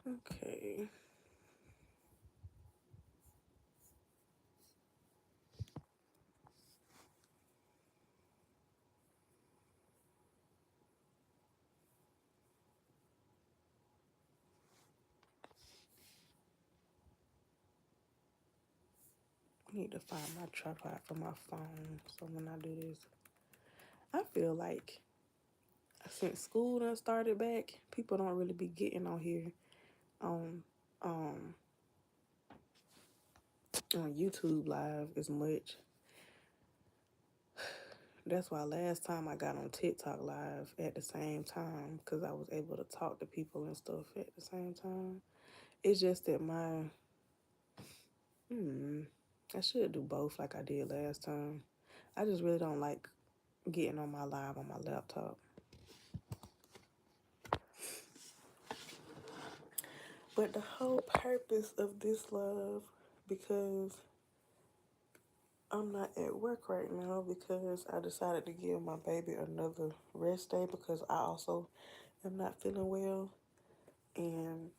Okay. I need to find my tripod for my phone. So when I do this, I feel like since school done started back, people don't really be getting on here on um on YouTube live as much. That's why last time I got on TikTok live at the same time, because I was able to talk to people and stuff at the same time. It's just that I should do both like I did last time. I just really don't like getting on my live on my laptop. But the whole purpose of this love, because I'm not at work right now because I decided to give my baby another rest day because I also am not feeling well. And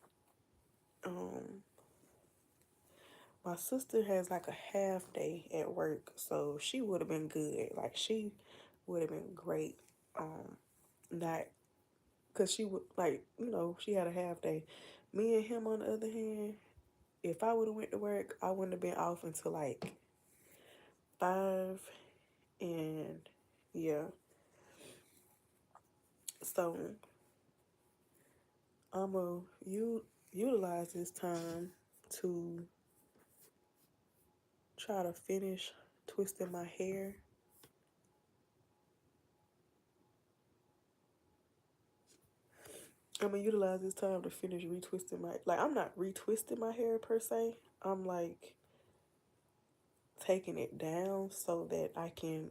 um my sister has like a half day at work, so she would have been good. Like she would have been great. Not because she would like, she had a half day. Me and him on the other hand, if I would have went to work, I wouldn't have been off until like 5. And yeah, so I'ma utilize this time to try to finish twisting my hair. I'm gonna utilize this time to finish retwisting like I'm not retwisting my hair per se. I'm like taking it down so that I can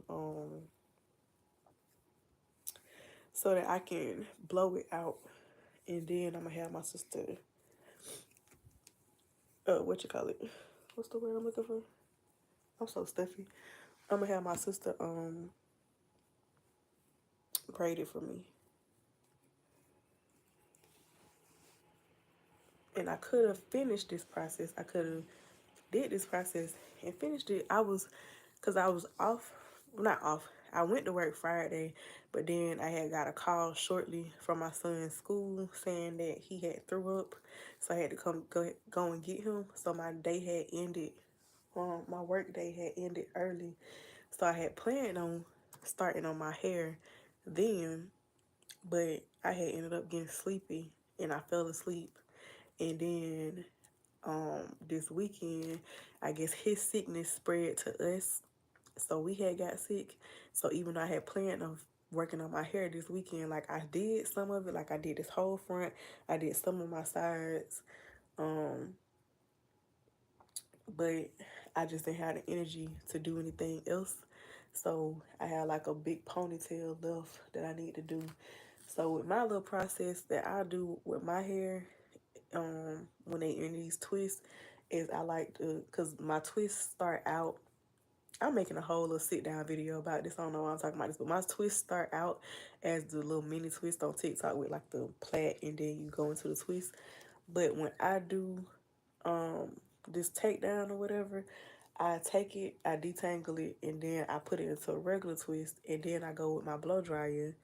blow it out, and then I'm gonna have my sister what you call it? What's the word I'm looking for? I'm so stuffy. I'm gonna have my sister braid it for me. And I could have finished this process. I could have did this process and finished it. Cause I was off, not off. I went to work Friday, but then I had got a call shortly from my son's school saying that he had threw up, so I had to go and get him. So my day had ended. My work day had ended early, so I had planned on starting on my hair then, but I had ended up getting sleepy and I fell asleep. And then this weekend, I guess his sickness spread to us. So we had got sick. So even though I had planned on working on my hair this weekend, like I did some of it, like I did this whole front, I did some of my sides, um, but I just didn't have the energy to do anything else. So I had like a big ponytail left that I need to do. So with my little process that I do with my hair, when they in these twists, is I like to, cause my twists start out. I'm making a whole little sit down video about this. I don't know why I'm talking about this, but my twists start out as the little mini twist on TikTok with like the plait, and then you go into the twist. But when I do um this takedown or whatever, I take it, I detangle it, and then I put it into a regular twist, and then I go with my blow dryer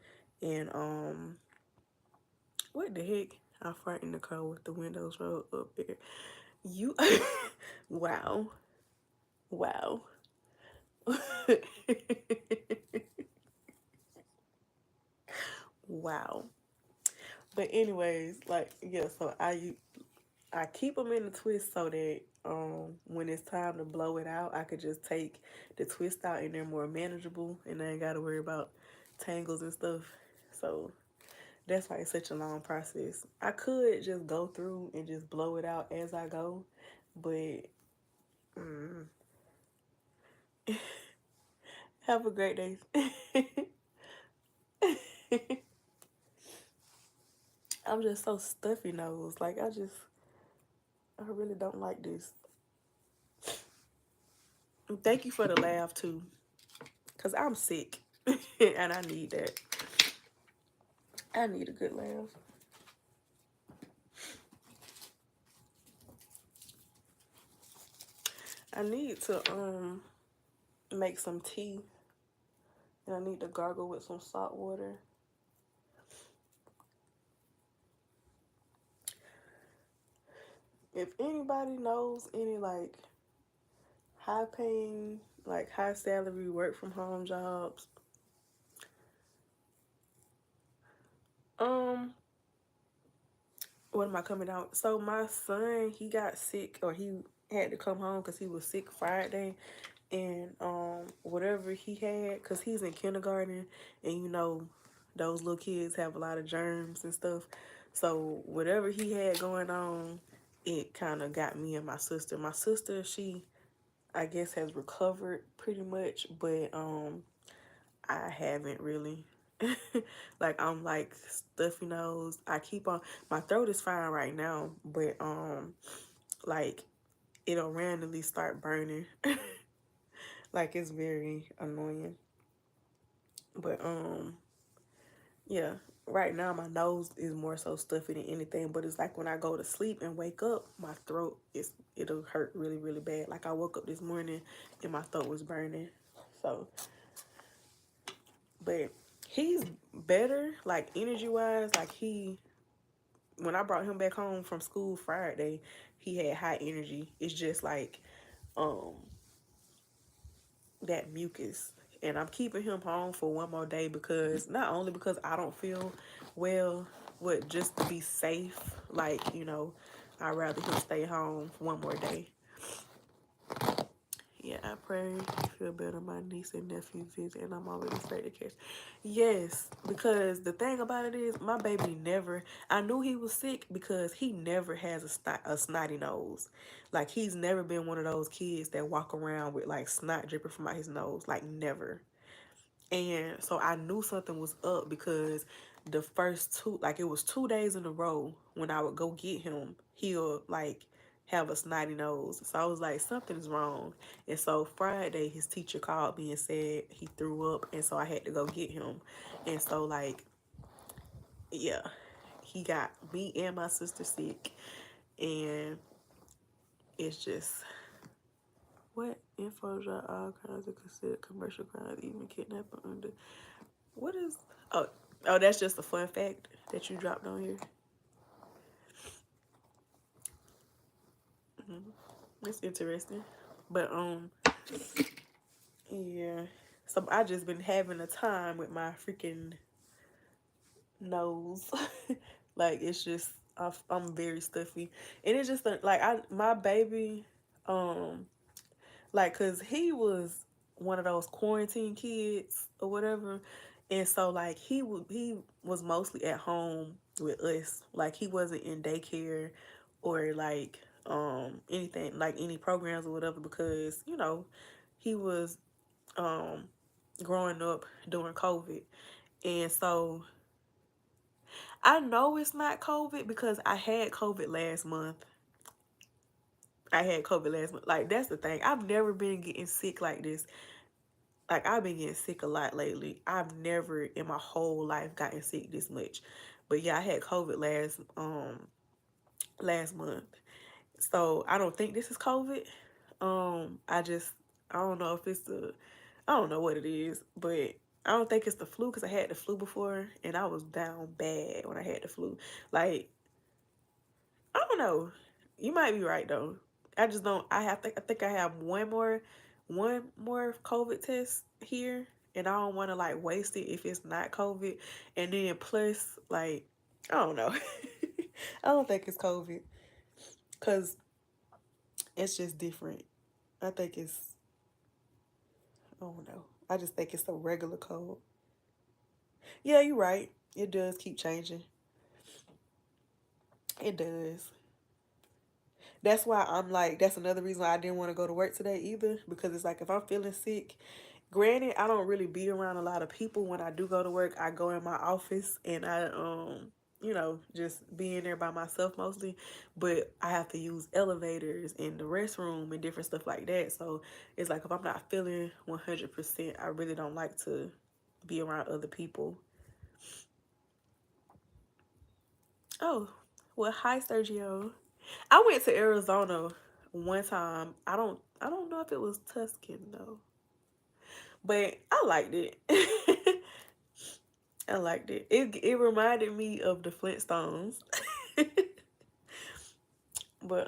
and what the heck? I fart in the car with the windows rolled up there. You wow. Wow. Wow. But anyways, like yeah, so I keep them in the twist so that when it's time to blow it out, I could just take the twist out and they're more manageable and I ain't gotta worry about tangles and stuff. So that's why it's such a long process. I could just go through and just blow it out as I go, but mm, have a great day. I'm just so stuffy nose. Like I really don't like this. Thank you for the laugh too, cause I'm sick and I need that. I need a good laugh. I need to make some tea, and I need to gargle with some salt water. If anybody knows any like high paying, like high salary work from home jobs, um what am I coming out? So my son, he got sick, or he had to come home because he was sick Friday, and whatever he had, because he's in kindergarten, and you know those little kids have a lot of germs and stuff. So whatever he had going on, it kind of got me and my sister. My sister, she, I guess, has recovered pretty much, but I haven't really. Like, I'm like stuffy nose. I keep on, my throat is fine right now, but like it'll randomly start burning. Like, it's very annoying. But yeah, right now my nose is more so stuffy than anything, but it's like when I go to sleep and wake up, my throat is, it'll hurt really really bad. Like, I woke up this morning and my throat was burning. So, but he's better, like energy wise. Like, he, when I brought him back home from school Friday, he had high energy. It's just like um that mucus. And I'm keeping him home for one more day, because not only because I don't feel well, but just to be safe. Like, you know, I'd rather him stay home for one more day. Yeah, I pray you feel better. My niece and nephew visit, and I'm already afraid to catch. Yes, because the thing about it is, my baby never. I knew he was sick because he never has a snotty nose. Like, he's never been one of those kids that walk around with like snot dripping from out his nose. Like, never. And so I knew something was up, because the first two, like, it was 2 days in a row when I would go get him, he'll like have a snotty nose. So I was like, something's wrong. And so Friday, his teacher called me and said he threw up. And so I had to go get him. And so, like, yeah, he got me and my sister sick. And it's just, what info drop all kinds of considered commercial crimes, even kidnapping under. What is, oh, oh, that's just a fun fact that you dropped on here. That's interesting. But yeah. So I just been having a time with my freaking nose. Like, it's just, I'm very stuffy. And it's just like, my baby, like, cause he was one of those quarantine kids or whatever, and so like he was mostly at home with us. Like, he wasn't in daycare or like anything, like any programs or whatever, because you know he was um growing up during COVID, and so I know it's not COVID because I had COVID last month. I had COVID last month. Like, that's the thing. I've never been getting sick like this. Like, I've been getting sick a lot lately. I've never in my whole life gotten sick this much. But yeah, I had COVID last month. So I don't think this is COVID. I don't know if it's I don't know what it is, but I don't think it's the flu, because I had the flu before and I was down bad when I had the flu. Like, I don't know. You might be right though. I just don't. I think I have one more COVID test here, and I don't want to like waste it if it's not COVID. And then plus, like, I don't know. I don't think it's COVID, cause it's just different. I think it's, I don't know. I just think it's a regular cold. Yeah, you're right. It does keep changing. It does. That's why I'm like, that's another reason why I didn't want to go to work today either, because it's like, if I'm feeling sick, granted, I don't really be around a lot of people. When I do go to work, I go in my office and I you know, just be in there by myself mostly, but I have to use elevators in the restroom and different stuff like that. So it's like, if I'm not feeling 100%, I really don't like to be around other people. Oh, well, hi Sergio. I went to Arizona one time. I don't know if it was Tuscan though, but I liked it. I liked it. It reminded me of the Flintstones. But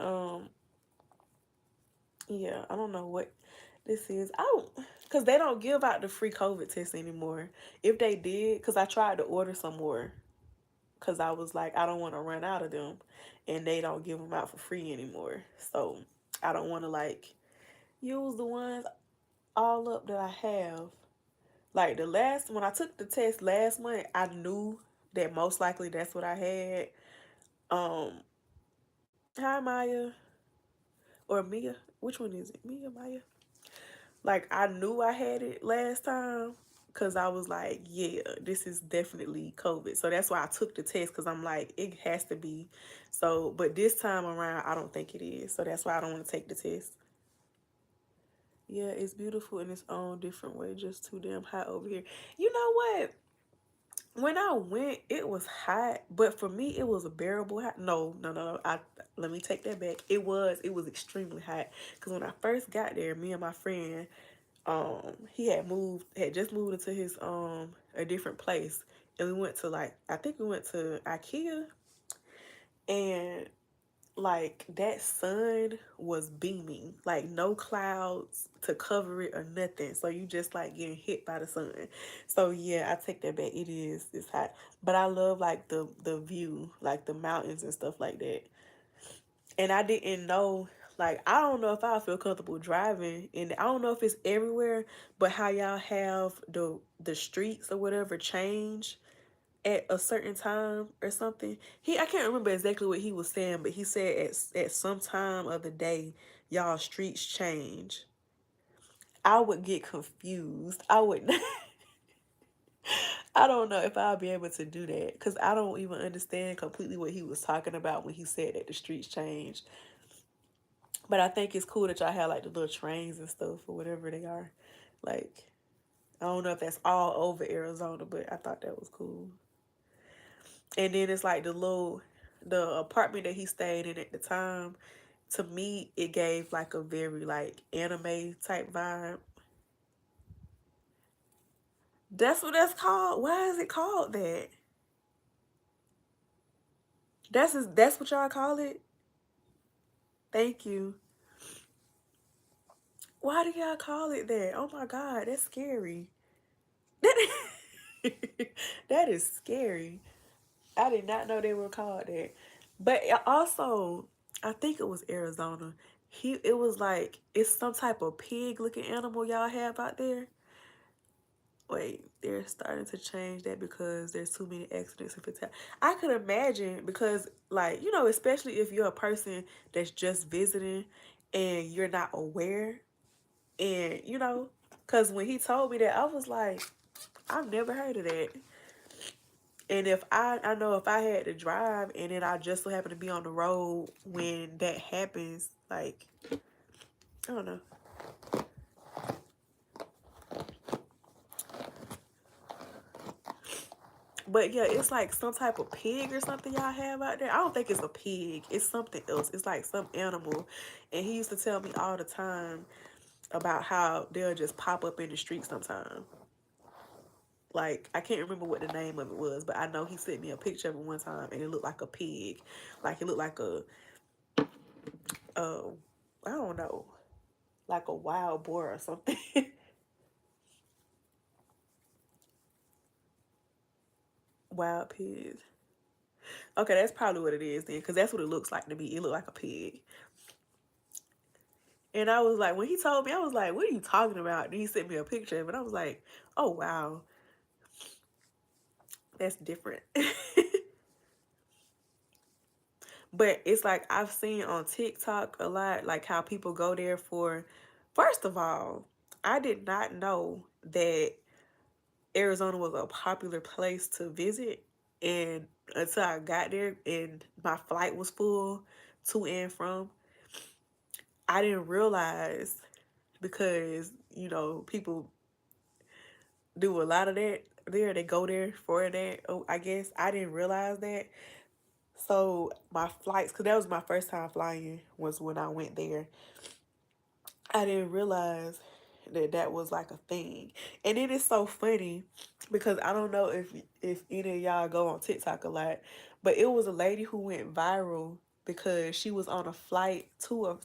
yeah, I don't know what this is. I don't, cause they don't give out the free COVID tests anymore. If they did, cause I tried to order some more, cause I was like, I don't want to run out of them, and they don't give them out for free anymore. So I don't want to like use the ones all up that I have. Like the last when I took the test last month, I knew that most likely that's what I had. Um, hi Maya or Mia, which one is it? Mia, Maya? Like I knew I had it last time because I was like, yeah, this is definitely COVID. So that's why I took the test because I'm like, it has to be. So, but this time around, I don't think it is. So that's why I don't want to take the test. Yeah, it's beautiful in its own different way. Just too damn hot over here. You know what? When I went, it was hot, but for me, it was a bearable hot. No, no, no. Let me take that back. It was extremely hot because when I first got there, me and my friend, he had just moved into his a different place, and we went to like I think we went to IKEA, and like that sun was beaming, like no clouds to cover it or nothing. So you just like getting hit by the sun. So yeah, I take that back. It's hot. But I love like the view, like the mountains and stuff like that. And I didn't know like I don't know if I feel comfortable driving and I don't know if it's everywhere, but how y'all have the streets or whatever change at a certain time or something. I can't remember exactly what he was saying, but he said at some time of the day, y'all streets change. I would get confused. I would I don't know if I'll be able to do that because I don't even understand completely what he was talking about when he said that the streets change. But I think it's cool that y'all have like the little trains and stuff or whatever they are. Like I don't know if that's all over Arizona, but I thought that was cool. And then it's like the apartment that he stayed in at the time, to me it gave like a very like anime type vibe. That's what that's called. Why is it called that? That's what y'all call it? Thank you. Why do y'all call it that? Oh my god, that's scary. That that is scary. I did not know they were called that. But also, I think it was Arizona. It was like it's some type of pig looking animal y'all have out there. Wait, they're starting to change that because there's too many accidents and fatalities. I could imagine because, like, especially if you're a person that's just visiting and you're not aware, and because when he told me that, I was like, I've never heard of that. And if I know if I had to drive and then I just so happen to be on the road when that happens, like, I don't know. But yeah, it's like some type of pig or something y'all have out there. I don't think it's a pig. It's something else. It's like some animal. And he used to tell me all the time about how they'll just pop up in the street sometime. Like, I can't remember what the name of it was, but I know he sent me a picture of it one time and it looked like a pig. Like, it looked like uh, I don't know, like a wild boar or something. Wild pig. Okay, that's probably what it is then, because that's what it looks like to me. It looked like a pig. And I was like, when he told me, I was like, what are you talking about? And he sent me a picture of it. I was like, oh, wow, that's different. But it's like I've seen on TikTok a lot, like how people go there for, first of all, I did not know that Arizona was a popular place to visit. And until I got there and my flight was full to and from, I didn't realize because, people do a lot of that there. They go there for that. Oh, I guess I didn't realize that. So my flights, because that was my first time flying, was when I went there. I didn't realize that that was like a thing. And it is so funny because I don't know if any of y'all go on TikTok a lot, but it was a lady who went viral because she was on a flight to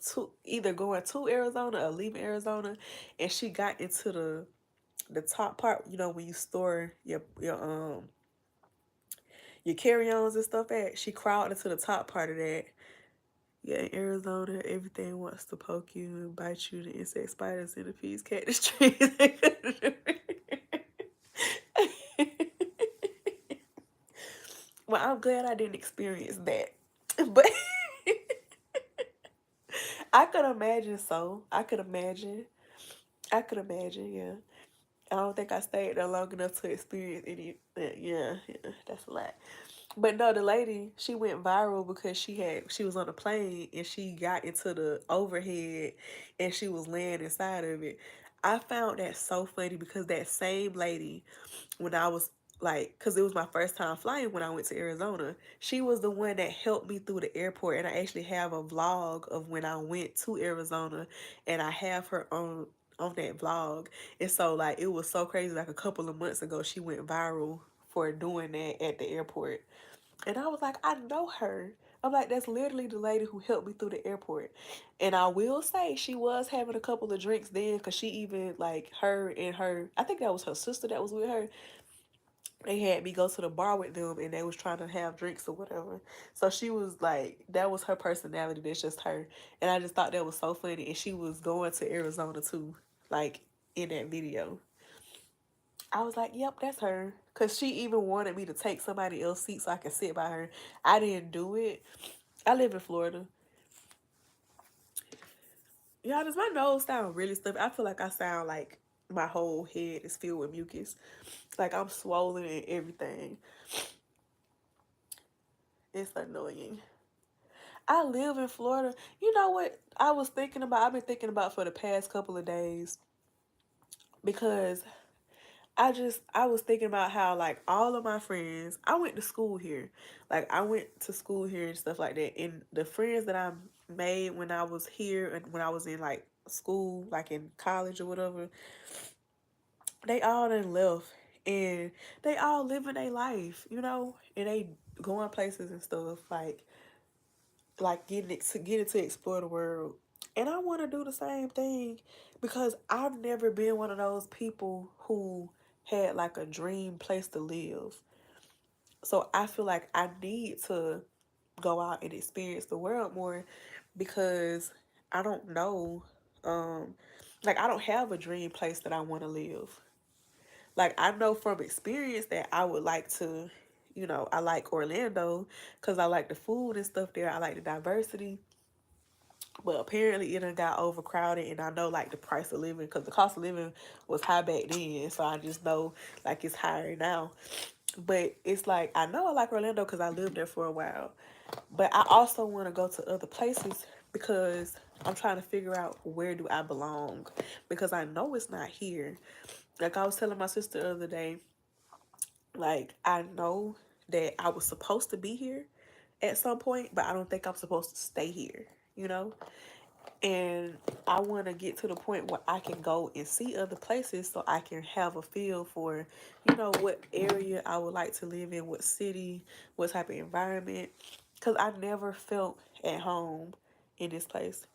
either going to Arizona or leaving Arizona, and she got into the top part, you know, when you store your carry-ons and stuff at. She crawled into the top part of that. Yeah, in Arizona, everything wants to poke you and bite you. The insect, spiders, centipedes, cactus trees. Well, I'm glad I didn't experience that. But I could imagine so. I could imagine. I could imagine, yeah. I don't think I stayed there long enough to experience any. Yeah, that's a lot. But no, the lady, she went viral because she was on a plane and she got into the overhead and she was laying inside of it. I found that so funny because that same lady, when I was like, because it was my first time flying when I went to Arizona, she was the one that helped me through the airport. And I actually have a vlog of when I went to Arizona, and I have her on that vlog. And so like it was so crazy. Like a couple of months ago, she went viral for doing that at the airport. And I was like, I know her. I'm like, that's literally the lady who helped me through the airport. And I will say she was having a couple of drinks then, because she even, like, her and her, I think that was her sister that was with her. They had me go to the bar with them and they was trying to have drinks or whatever. So she was like, that was her personality. That's just her. And I just thought that was so funny. And she was going to Arizona too, like in that video. I was like, yep, that's her. Because she even wanted me to take somebody else's seat so I could sit by her. I didn't do it. I live in Florida. Y'all, does my nose sound really stuffy? I feel like I sound like my whole head is filled with mucus. Like I'm swollen and everything. It's annoying. I live in Florida. You know what I've been thinking about for the past couple of days, because I was thinking about how like all of my friends, I went to school here. Like I went to school here and stuff like that. And the friends that I made when I was here and when I was in like school, like in college or whatever, they all done left, and they all living their life, you know, and they going places and stuff like getting to explore the world. And I want to do the same thing because I've never been one of those people who had like a dream place to live. So I feel like I need to go out and experience the world more, because I don't know, um like I don't have a dream place that I want to live. Like I know from experience that I would like to, I like Orlando because I like the food and stuff there. I like the diversity. But apparently it done got overcrowded, and I know like the price of living, because the cost of living was high back then, so I just know like it's higher now. But it's like I know I like Orlando because I lived there for a while, but I also want to go to other places because I'm trying to figure out where do I belong, because I know it's not here. Like I was telling my sister the other day, like I know that I was supposed to be here at some point, but I don't think I'm supposed to stay here, you know? And I want to get to the point where I can go and see other places so I can have a feel for, what area I would like to live in, what city, what type of environment. Because I never felt at home in this place.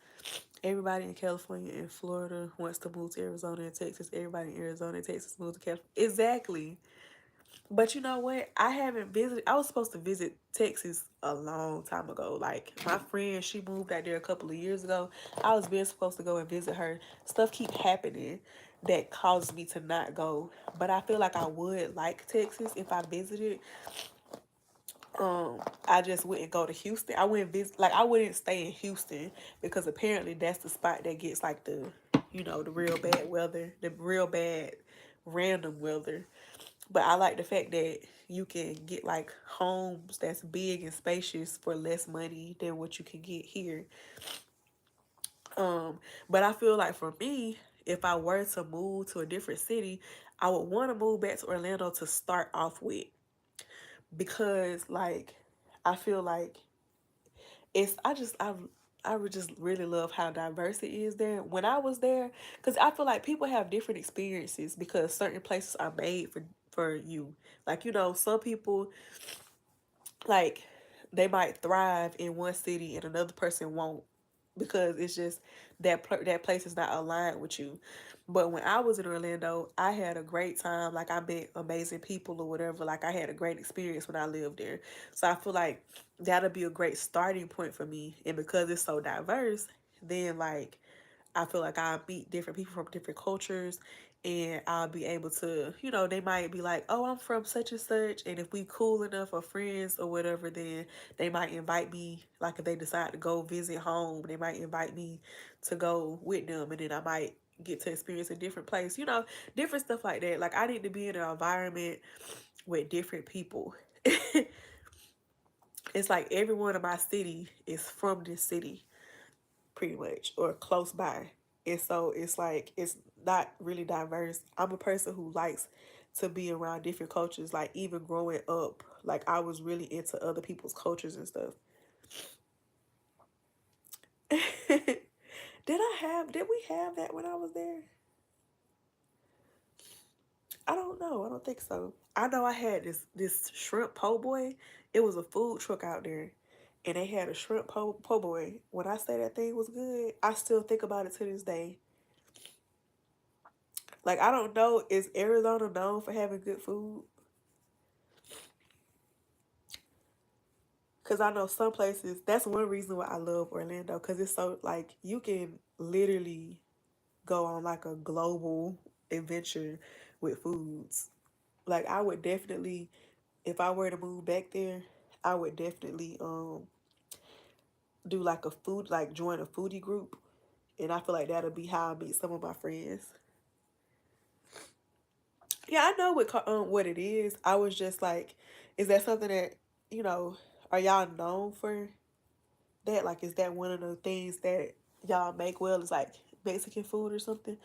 Everybody in California and Florida wants to move to Arizona and Texas. Everybody in Arizona and Texas move to California. Exactly. But you know what? I haven't visited. I was supposed to visit Texas a long time ago. Like my friend, she moved out there a couple of years ago. I was being supposed to go and visit her. Stuff keep happening that causes me to not go. But I feel like I would like Texas if I visited. I just wouldn't go to Houston. I wouldn't visit. Like I wouldn't stay in Houston because apparently that's the spot that gets like the real bad weather, the real bad random weather. But I like the fact that you can get like homes that's big and spacious for less money than what you can get here. But I feel like for me, if I were to move to a different city, I would want to move back to Orlando to start off with, because like I feel like it's I I would just really love how diverse it is there. When I was there, because I feel like people have different experiences because certain places are made for you. Like, some people, like, they might thrive in one city and another person won't, because it's just that place is not aligned with you. But when I was in Orlando, I had a great time. Like, I met amazing people or whatever. Like, I had a great experience when I lived there. So I feel like that'll be a great starting point for me. And because it's so diverse, then, like, I feel like I'll meet different people from different cultures, and I'll be able to, they might be like, oh, I'm from such and such. And if we cool enough or friends or whatever, then they might invite me. Like, if they decide to go visit home, they might invite me to go with them. And then I might get to experience a different place, different stuff like that. Like, I need to be in an environment with different people. It's like everyone in my city is from this city, pretty much, or close by. And so it's like it's not really diverse. I'm a person who likes to be around different cultures. Like, even growing up, like, I was really into other people's cultures and stuff. Did we have that when I was there? I don't know. I don't think so. I know I had this shrimp po' boy. It was a food truck out there, and they had a shrimp po' boy. When I say that thing was good, I still think about it to this day. Like, I don't know, is Arizona known for having good food? Because I know some places, that's one reason why I love Orlando, because it's so, like, you can literally go on, like, a global adventure with foods. Like, I would definitely, if I were to move back there, I would definitely do, like, a food, like, join a foodie group. And I feel like that'll be how I meet some of my friends. Yeah, I know what it is. I was just like, is that something that, you know, are y'all known for that? Like, is that one of the things that y'all make well? Is like Mexican food or something?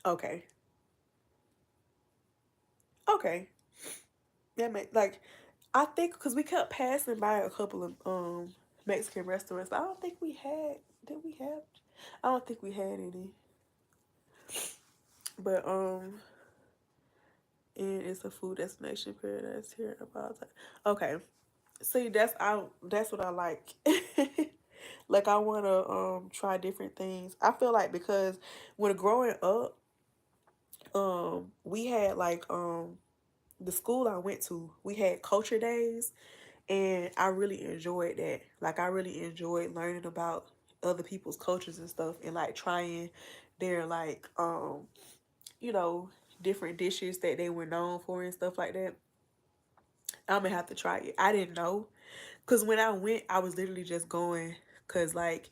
Okay. Okay. That make like, I think because we kept passing by a couple of Mexican restaurants, but I don't think we had. Did we have? I don't think we had any. But and it's a food destination paradise here about that. Okay. See, that's what I like. Like, I wanna try different things. I feel like because when growing up, we had like the school I went to, we had culture days, and I really enjoyed that. Like, I really enjoyed learning about other people's cultures and stuff, and like trying their like you know, different dishes that they were known for and stuff like that. I'm gonna have to try it. I didn't know, because when I went, I was literally just going because, like,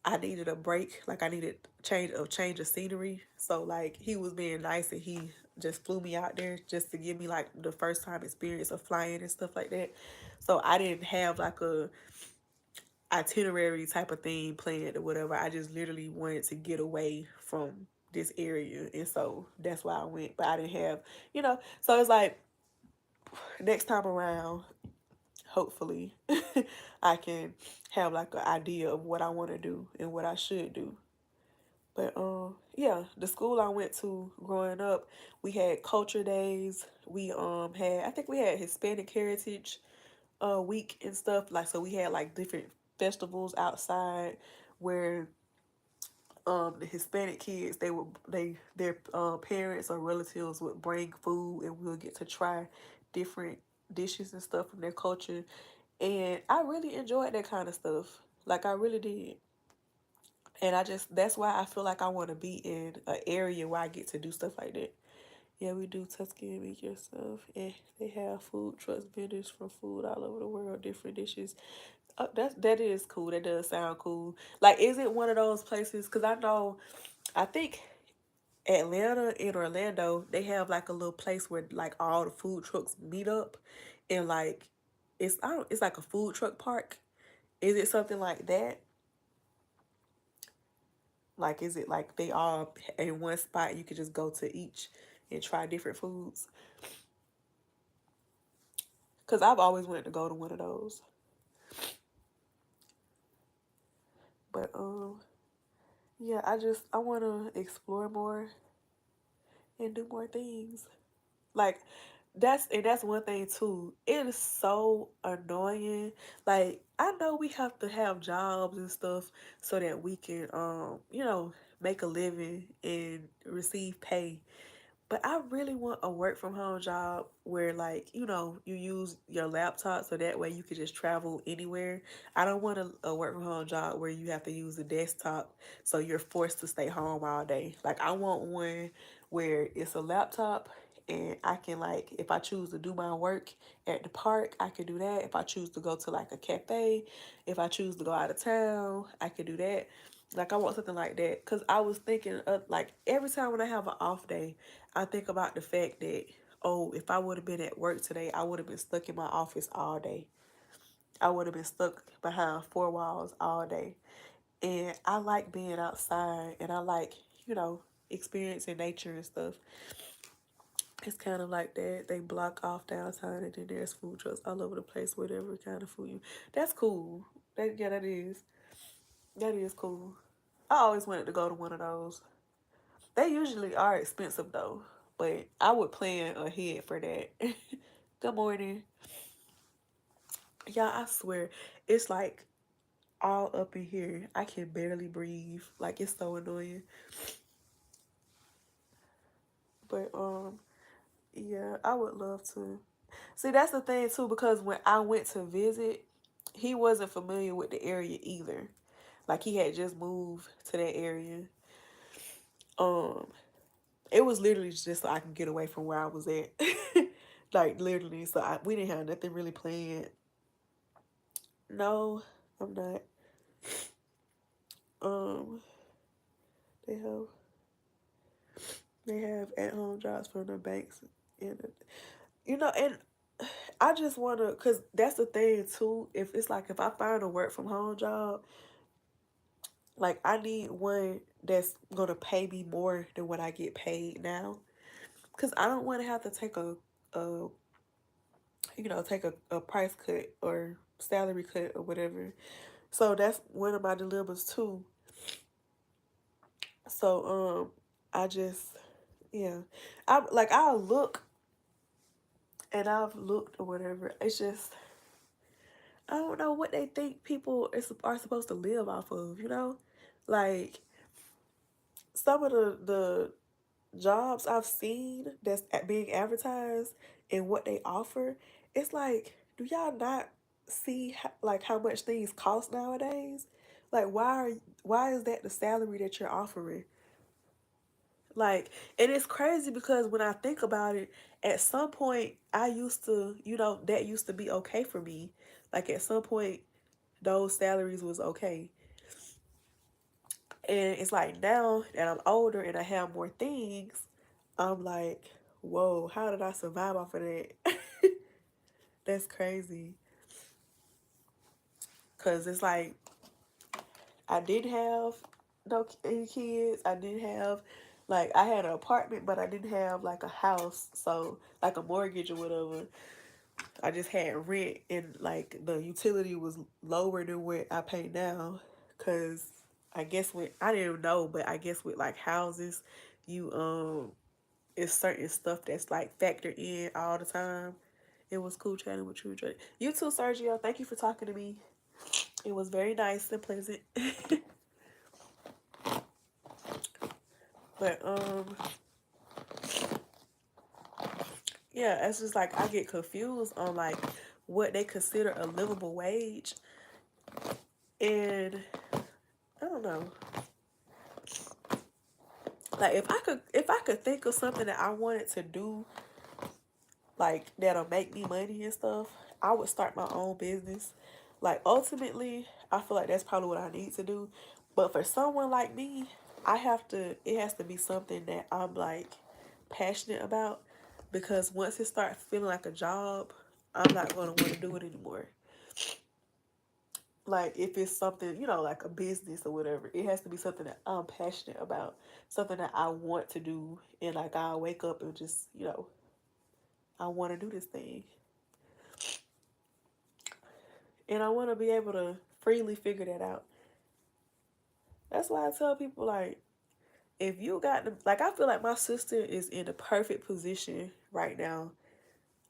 I needed a break. Like, I needed change of scenery. So, like, he was being nice, and he just flew me out there just to give me, like, the first time experience of flying and stuff like that. So I didn't have, like, a itinerary type of thing planned or whatever. I just literally wanted to get away from this area. And so that's why I went. But I didn't have, so it's like next time around, hopefully I can have like an idea of what I want to do and what I should do. But yeah, the school I went to growing up, we had culture days. We had, I think we had Hispanic Heritage week and stuff. Like, so we had like different festivals outside where the Hispanic kids, their parents or relatives would bring food, and we'll get to try different dishes and stuff from their culture. And I really enjoyed that kind of stuff. Like, I really did. And that's why I feel like I want to be in an area where I get to do stuff like that. Yeah, we do Tuscan Meet Yourself. And they have food trucks, vendors from food all over the world, different dishes. That is cool. That does sound cool. Like, is it one of those places? Because I think Atlanta and Orlando, they have like a little place where like all the food trucks meet up, and like it's like a food truck park. Is it something like that? Like, is it like they all in one spot? You could just go to each and try different foods. Cause I've always wanted to go to one of those. But yeah, I want to explore more and do more things. Like that's one thing too. It is so annoying. Like I know we have to have jobs and stuff so that we can make a living and receive pay. But I really want a work from home job where, like, you use your laptop so that way you can just travel anywhere. I don't want a work from home job where you have to use a desktop so you're forced to stay home all day. Like, I want one where it's a laptop and I can, like, if I choose to do my work at the park, I can do that. If I choose to go to like a cafe, if I choose to go out of town, I can do that. Like, I want something like that. Because I was thinking, of, like, every time when I have an off day, I think about the fact that, oh, if I would have been at work today, I would have been stuck in my office all day. I would have been stuck behind four walls all day. And I like being outside and I like, experiencing nature and stuff. It's kind of like that. They block off downtown and then there's food trucks all over the place, whatever kind of food you. That's cool. Yeah, that is. That is cool. I always wanted to go to one of those. They usually are expensive though, but I would plan ahead for that. Good morning. Yeah, I swear, it's like all up in here. I can barely breathe. Like it's so annoying. But yeah, I would love to. See, that's the thing too, because when I went to visit, he wasn't familiar with the area either. Like he had just moved to that area. Um, it was literally just so I can get away from where I was at. Like literally, so we didn't have nothing really planned. No, I'm not. Um, they have at home jobs for the banks, and and I just wanna, cause that's the thing too. If it's like if I find a work from home job, like I need one that's gonna pay me more than what I get paid now, cause I don't want to have to take a take a price cut or salary cut or whatever. So that's one of my dilemmas too. So I just yeah, I'll look and I've looked or whatever. It's just I don't know what they think people are supposed to live off of. Like some of the jobs I've seen that's being advertised and what they offer. It's like, do y'all not see like how much things cost nowadays? Like why is that the salary that you're offering? Like, and it's crazy because when I think about it, at some point I used to, that used to be okay for me. Like at some point those salaries was okay. And it's like now that I'm older and I have more things, I'm like, whoa, how did I survive off of that? That's crazy. Cause it's like I didn't have no any kids. I didn't have like I had an apartment, but I didn't have like a house, so like a mortgage or whatever. I just had rent, and like the utility was lower than what I pay now. Cause I guess with I didn't know, but I guess with like houses, you it's certain stuff that's like factored in all the time. It was cool chatting with you, Dre. You too, Sergio. Thank you for talking to me. It was very nice and pleasant. But yeah, it's just like I get confused on like what they consider a livable wage, and I don't know. Like if I could think of something that I wanted to do, like that'll make me money and stuff, I would start my own business. Like ultimately, I feel like that's probably what I need to do. But for someone like me, it has to be something that I'm like passionate about, because once it starts feeling like a job, I'm not going to want to do it anymore. Like if it's something, like a business or whatever, it has to be something that I'm passionate about, something that I want to do, and like I'll wake up and just, I want to do this thing. And I want to be able to freely figure that out. That's why I tell people, like, if you got the, like, I feel like my sister is in a perfect position right now.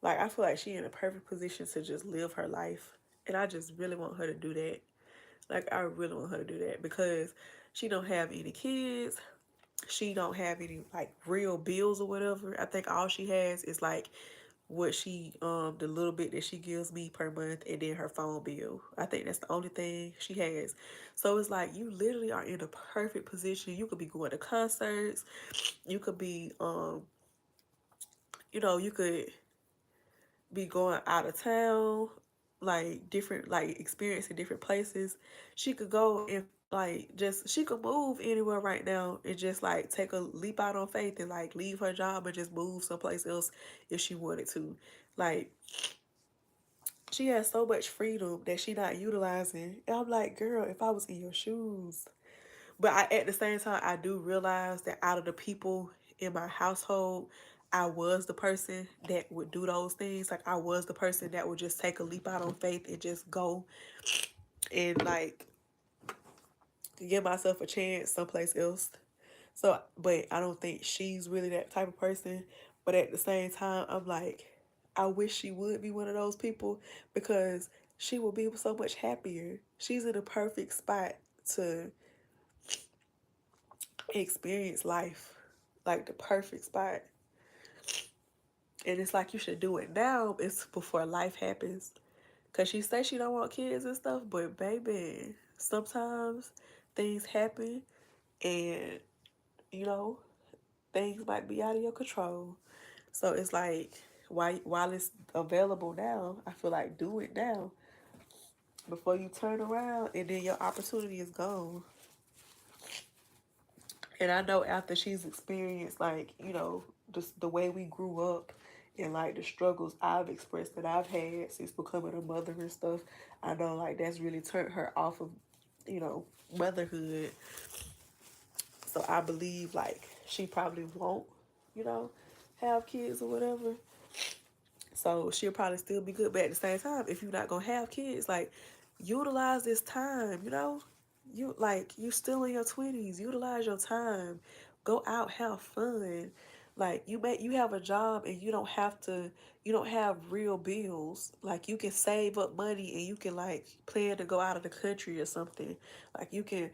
Like, I feel like she in a perfect position to just live her life. And I just really want her to do that. Like, I really want her to do that because she don't have any kids. She don't have any, like, real bills or whatever. I think all she has is, like, what she the little bit that she gives me per month, and then her phone bill. I think that's the only thing she has. So it's like you literally are in a perfect position. You could be going to concerts, you could be you could be going out of town, like different, like experiencing different places. She could go and like just she could move anywhere right now and just like take a leap out on faith and like leave her job and just move someplace else if she wanted to. Like, she has so much freedom that she not utilizing. And I'm like, girl, if I was in your shoes. But at the same time, I do realize that out of the people in my household, I was the person that would do those things. Like, I was the person that would just take a leap out on faith and just go and like give myself a chance someplace else. So, but I don't think she's really that type of person. But at the same time, I'm like, I wish she would be one of those people because she would be so much happier. She's in a perfect spot to experience life, like the perfect spot. And it's like you should do it now. It's before life happens. Cause she says she don't want kids and stuff, but baby, sometimes things happen, and you know things might be out of your control. So it's like while it's available now, I feel like do it now before you turn around and then your opportunity is gone. And I know after she's experienced like, just the way we grew up and like the struggles I've expressed that I've had since becoming a mother and stuff, I know like that's really turned her off of, motherhood. So I believe like she probably won't, you know, have kids or whatever. So she'll probably still be good. But at the same time, if you're not gonna have kids, like utilize this time, you still in your 20s, utilize your time. Go out, have fun. Like you have a job and you don't have real bills. Like you can save up money and you can like plan to go out of the country or something. Like you can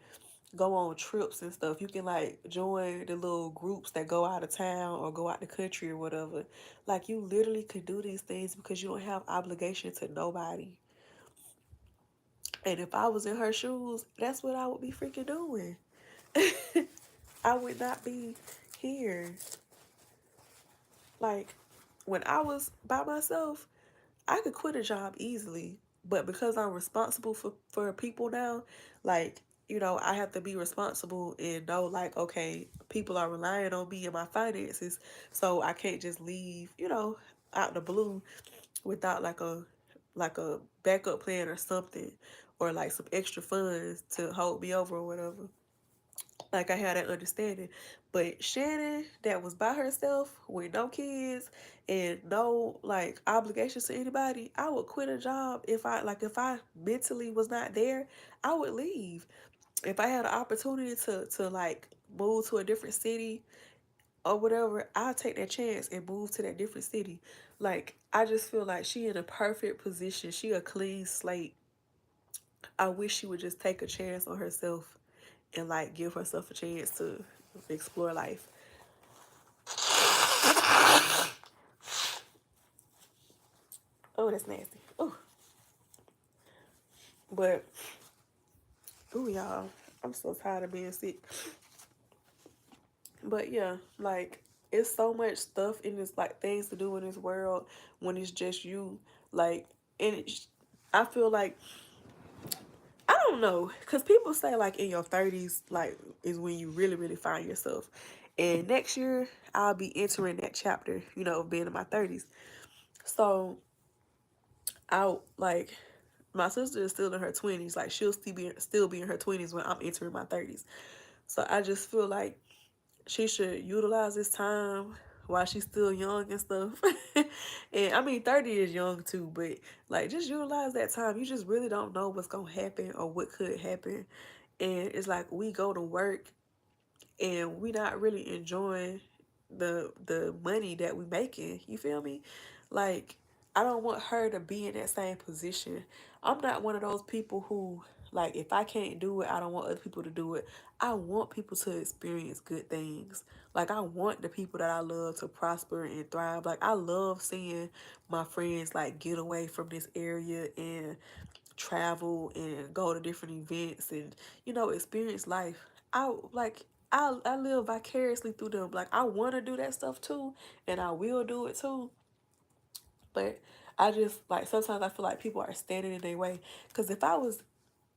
go on trips and stuff. You can like join the little groups that go out of town or go out the country or whatever. Like you literally could do these things because you don't have obligation to nobody. And if I was in her shoes, that's what I would be freaking doing. I would not be here. Like when I was by myself, I could quit a job easily, but because I'm responsible for people now, like, I have to be responsible and know, like, okay, people are relying on me and my finances, so I can't just leave, out the blue without like a backup plan or something, or like some extra funds to hold me over or whatever. Like I had that understanding. But Shannon, that was by herself with no kids and no like obligations to anybody, I would quit a job if I mentally was not there, I would leave. If I had an opportunity to like move to a different city or whatever, I'll take that chance and move to that different city. Like I just feel like she in a perfect position. She a clean slate. I wish she would just take a chance on herself and like give herself a chance to explore life. Oh, that's nasty. Oh, but oh, y'all, I'm so tired of being sick. But yeah, like it's so much stuff in this, like things to do in this world when it's just you. Like, and I feel like I don't know, cause people say like in your 30s, like is when you really really find yourself. And next year I'll be entering that chapter, being in my 30s. So out like my sister is still in her 20s. Like she'll still be in her 20s when I'm entering my 30s. So I just feel like she should utilize this time while she's still young and stuff. And I mean 30 is young too, but like just utilize that time. You just really don't know what's gonna happen or what could happen. And it's like we go to work and we not really enjoying the money that we making. You feel me? Like, I don't want her to be in that same position. I'm not one of those people who, like, if I can't do it, I don't want other people to do it. I want people to experience good things. Like, I want the people that I love to prosper and thrive. Like, I love seeing my friends like get away from this area and travel and go to different events and experience life. I live vicariously through them. Like, I want to do that stuff too, and I will do it too. But I just, like, sometimes I feel like people are standing in their way. Because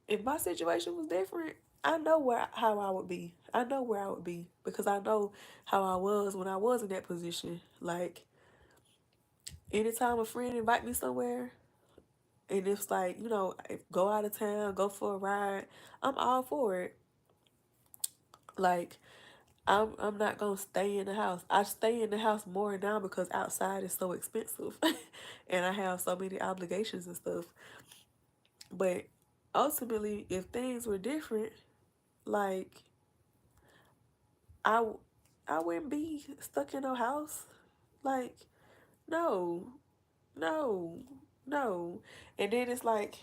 if my situation was different, I know how I would be. I know where I would be because I know how I was when I was in that position. Like, anytime a friend invite me somewhere, and it's like, go out of town, go for a ride, I'm all for it. Like, I'm not gonna stay in the house. I stay in the house more now because outside is so expensive, and I have so many obligations and stuff. But ultimately, if things were different, like, I I wouldn't be stuck in a house. Like, no, no, no. And then it's like,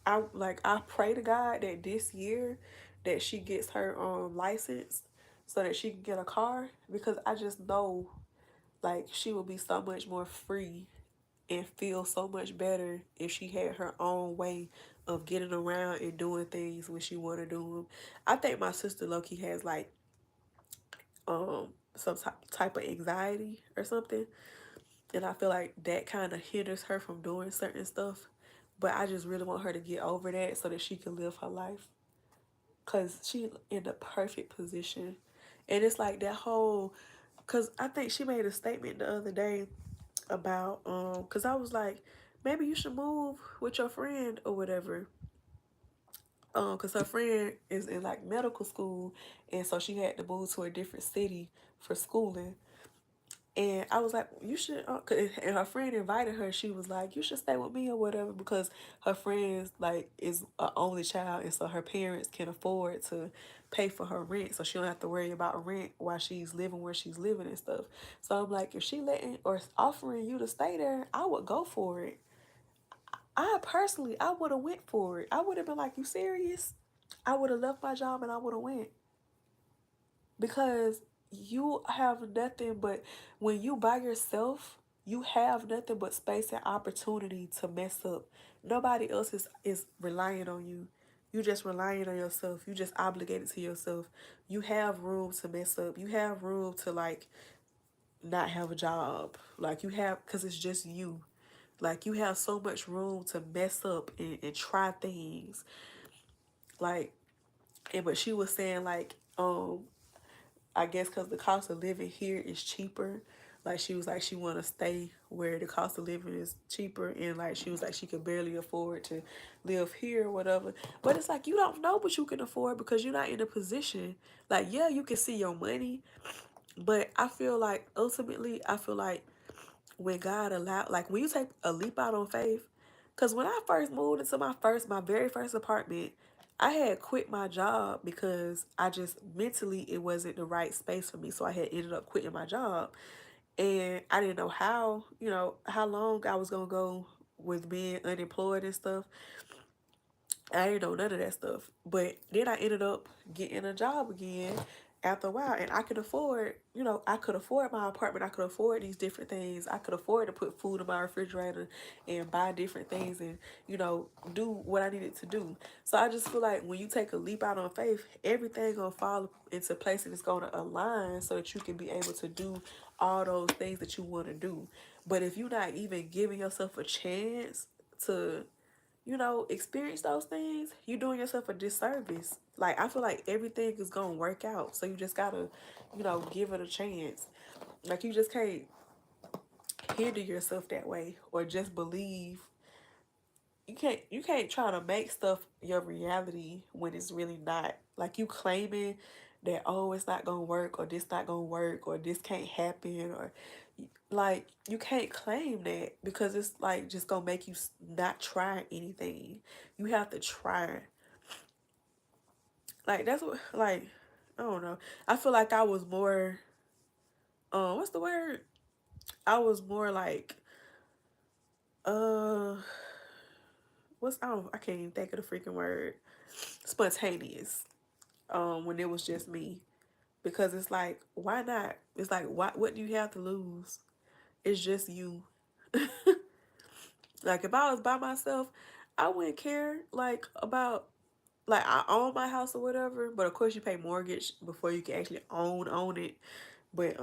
I pray to God that this year that she gets her license so that she can get a car, because I just know, like, she will be so much more free and feel so much better if she had her own way of getting around and doing things when she want to do them. I think my sister Loki has like some type of anxiety or something, and I feel like that kind of hinders her from doing certain stuff. But I just really want her to get over that so that she can live her life, because she in the perfect position. And it's like that whole, because I think she made a statement the other day about because I was like, maybe you should move with your friend or whatever, because her friend is in like medical school, and so she had to move to a different city for schooling. And I was like, you should, and her friend invited her. She was like, you should stay with me or whatever, because her friend's like is an only child, and so her parents can afford to pay for her rent, so she don't have to worry about rent while she's living where she's living and stuff. So I'm like, if she letting or offering you to stay there, I would go for it. I would have went for it. I would have been like, you serious? I would have left my job and I would have went, because you have nothing but, when you by yourself, you have nothing but space and opportunity to mess up. Nobody else is relying on you. You just relying on yourself. You just obligated to yourself. You have room to mess up. You have room to, like, not have a job. Like, you have, because it's just you. Like, you have so much room to mess up and try things. Like, but she was saying, like, I guess because the cost of living here is cheaper. Like, she was like, she want to stay where the cost of living is cheaper. And, like, she was like, she could barely afford to live here or whatever. But it's like, you don't know what you can afford because you're not in a position. Like, yeah, you can see your money. But I feel like, ultimately, I feel like when God allowed, like, when you take a leap out on faith, because when I first moved into my very first apartment, I had quit my job because I just mentally, it wasn't the right space for me. So I had ended up quitting my job, and I didn't know how long I was going to go with being unemployed and stuff. I didn't know none of that stuff. But then I ended up getting a job again after a while, and I could afford my apartment. I could afford these different things. I could afford to put food in my refrigerator and buy different things and, do what I needed to do. So I just feel like when you take a leap out on faith, everything gonna fall into place and it's gonna align so that you can be able to do all those things that you want to do. But if you're not even giving yourself a chance to experience those things, you're doing yourself a disservice. Like, I feel like everything is gonna work out. So you just gotta, give it a chance. Like, you just can't hinder yourself that way or just believe. You can't try to make stuff your reality when it's really not. Like, you claiming that, oh, it's not gonna work, or this not gonna work, or this can't happen, or like, you can't claim that, because it's like just gonna make you not try anything. You have to try. Like that's what like I don't know. I feel like I was more what's the word? I was more like uh I can't even think of the freaking word. Spontaneous. When it was just me. Because it's like, why not? It's like what do you have to lose? It's just you. Like if I was by myself, I wouldn't care like about like I own my house or whatever, but of course you pay mortgage before you can actually own it. But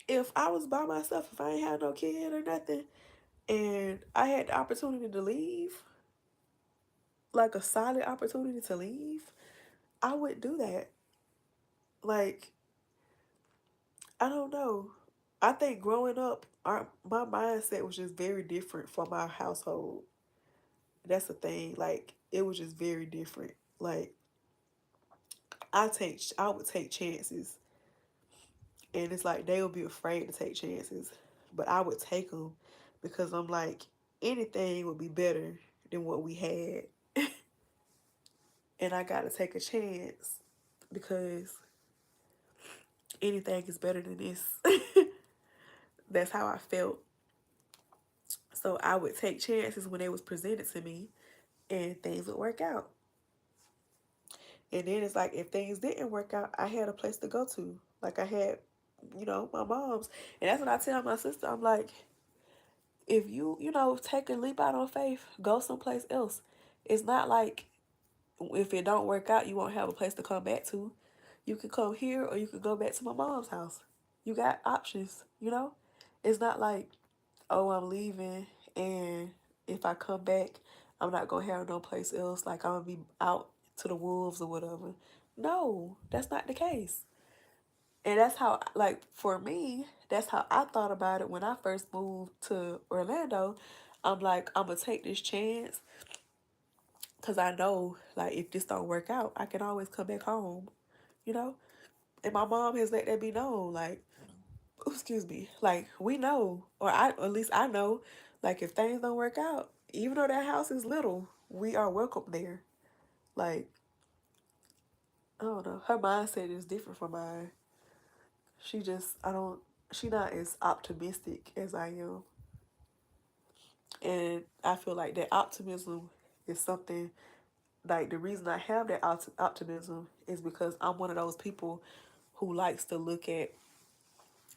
if I was by myself, if I ain't had no kid or nothing, and I had the opportunity to leave, like a solid opportunity to leave, I would do that. Like, I don't know. I think growing up, my mindset was just very different from my household. That's the thing. Like, it was just very different. Like, I would take chances, and it's like they would be afraid to take chances, but I would take them because I'm like anything would be better than what we had, and I got to take a chance because anything is better than this. That's how I felt. So I would take chances when they was presented to me, and things would work out. And then it's like if things didn't work out, I had a place to go to. Like I had, my mom's. And that's what I tell my sister. I'm like, if you take a leap out on faith, go someplace else. It's not like if it don't work out, you won't have a place to come back to. You can come here or you could go back to my mom's house. You got options. It's not like, oh, I'm leaving and if I come back, I'm not gonna have no place else. Like I'm gonna be out to the wolves or whatever. No, that's not the case. And that's how, like, for me, that's how I thought about it when I first moved to Orlando. I'm like, I'm gonna take this chance because I know, like, if this don't work out, I can always come back home, you know? And my mom has let that be known, like, excuse me, like, we know, or at least I know, like, if things don't work out, even though that house is little, we are welcome there. Like, I don't know, her mindset is different from mine. She just, I don't, she not as optimistic as I am. And I feel like that optimism is something, like the reason I have that optimism is because I'm one of those people who likes to look at,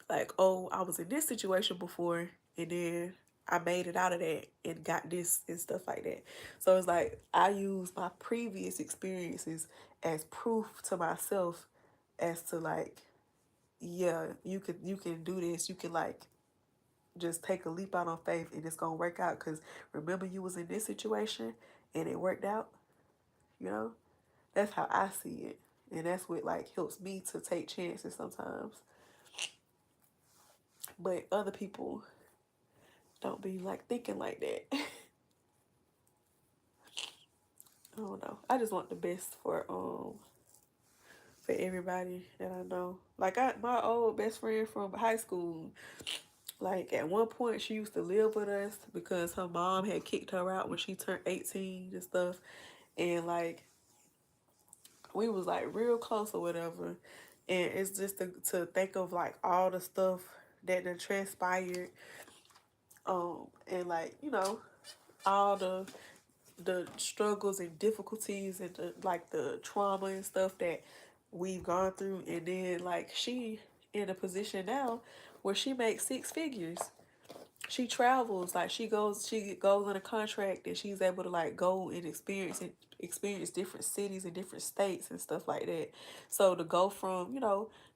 like, oh, I was in this situation before and then I made it out of that and got this and stuff like that. So it's like I use my previous experiences as proof to myself as to like, yeah, you can do this. You can like just take a leap out on faith and it's gonna work out because remember you was in this situation and it worked out. you know that's how I see it, and that's what like helps me to take chances sometimes, but other people don't be like thinking like that. I don't know, I just want the best for everybody that I know. Like my old best friend from high school, like at one point she used to live with us because her mom had kicked her out when she turned 18 and stuff, and like we was like real close or whatever. And it's just to think of like all the stuff that done transpired, and like all the struggles and difficulties and like the trauma and stuff that we've gone through. And then like she in a position now where she makes six figures. She travels, like she goes on a contract and she's able to like go and experience different cities and different states and stuff like that. So to go from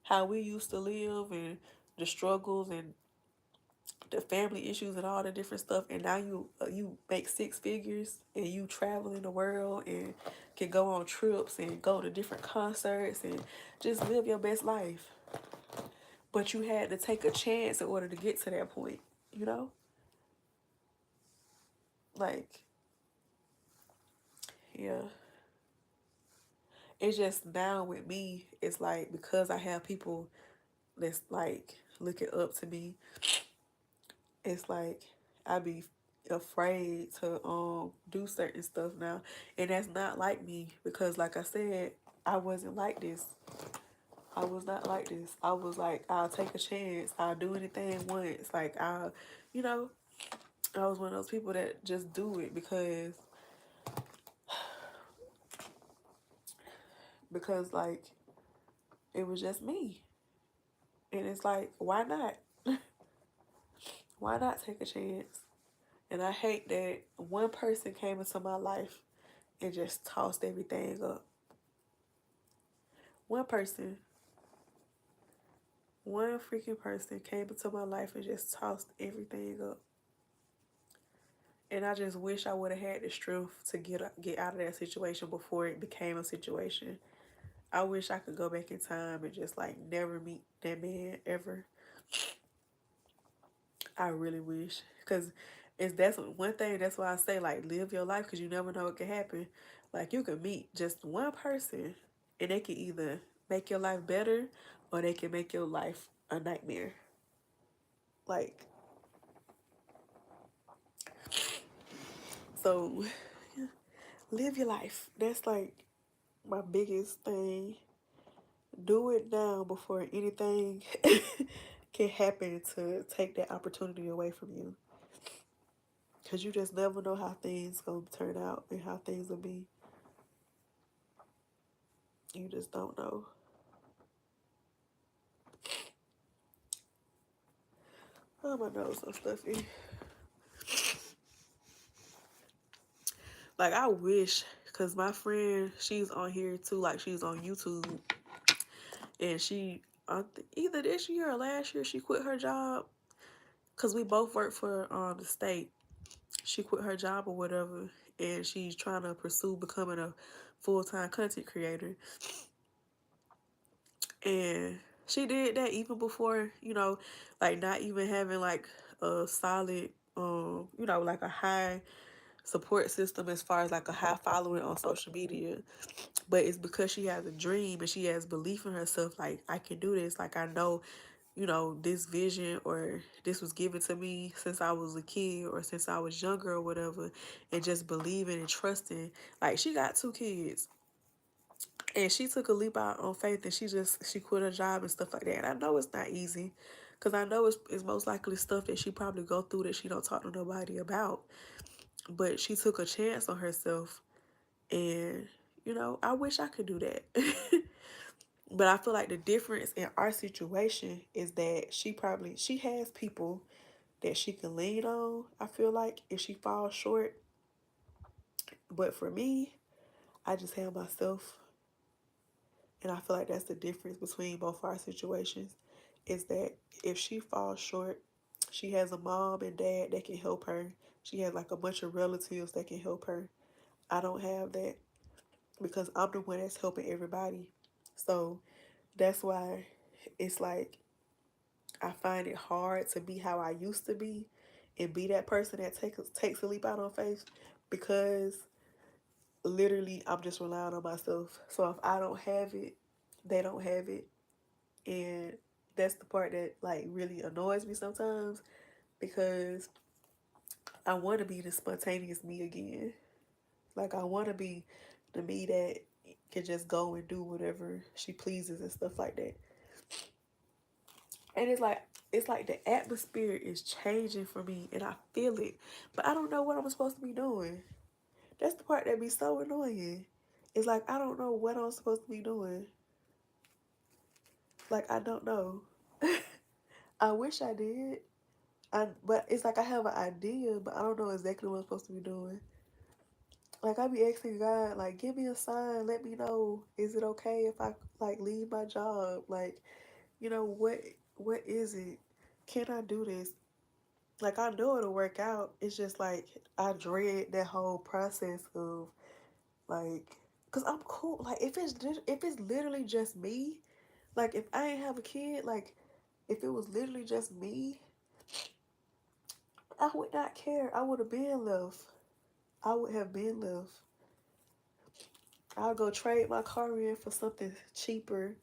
how we used to live and the struggles and the family issues and all the different stuff, and now you make six figures and you travel in the world and can go on trips and go to different concerts and just live your best life. But you had to take a chance in order to get to that point, you know like, yeah. It's just now with me, it's like because I have people that's like looking up to me, it's like I be afraid to do certain stuff now. And that's not like me, because like I said, I wasn't like this. I was not like this. I was like, I'll take a chance. I'll do anything once. Like, you know, I was one of those people that just do it because like it was just me. And it's like, why not? Why not take a chance? And I hate that one person came into my life and just tossed everything up. One person, one freaking person came into my life and just tossed everything up. And I just wish I would have had the strength to get out of that situation before it became a situation. I wish I could go back in time and just like never meet that man ever. I really wish, because that's one thing. That's why I say like live your life, because you never know what can happen. Like you can meet just one person, and they can either make your life better or they can make your life a nightmare. Like, so live your life. That's like my biggest thing. Do it now before anything can happen to take that opportunity away from you. Because you just never know how things going to turn out and how things will be. You just don't know. Oh, my nose so stuffy. Like, I wish, because my friend, she's on here too. Like, she's on YouTube. And she, either this year or last year, she quit her job. Because we both work for the state. She quit her job or whatever. And she's trying to pursue becoming a full-time content creator. And she did that even before, like not even having like a solid, like a high support system as far as like a high following on social media. But it's because she has a dream and she has belief in herself. Like, I can do this. Like, I know, this vision or this was given to me since I was a kid or since I was younger or whatever. And just believing and trusting. Like, she got 2 kids. And she took a leap out on faith, and she quit her job and stuff like that. And I know it's not easy, because I know it's most likely stuff that she probably go through that she don't talk to nobody about. But she took a chance on herself, and I wish I could do that. But I feel like the difference in our situation is that she has people that she can lean on. I feel like if she falls short, but for me, I just have myself. And I feel like that's the difference between both our situations, is that if she falls short, she has a mom and dad that can help her. She has like a bunch of relatives that can help her. I don't have that, because I'm the one that's helping everybody. So that's why it's like I find it hard to be how I used to be and be that person that takes a leap out on faith, because literally I'm just relying on myself. So if I don't have it, they don't have it. And that's the part that like really annoys me sometimes, because I want to be the spontaneous me again. Like, I want to be the me that can just go and do whatever she pleases and stuff like that. And it's like the atmosphere is changing for me and I feel it, but I don't know what I'm supposed to be doing. That's the part that be so annoying. It's like I don't know what I'm supposed to be doing. Like, I don't know. I wish I did. But it's like I have an idea, but I don't know exactly what I'm supposed to be doing. Like, I be asking God, like, give me a sign, let me know, is it okay if I like leave my job? Like, what is it? Can I do this? Like, I know it'll work out. It's just like I dread that whole process of like, cause I'm cool. Like, if it's literally just me, like if I ain't have a kid, like if it was literally just me, I would not care. I would have been left. I would have been left. I'll go trade my car in for something cheaper,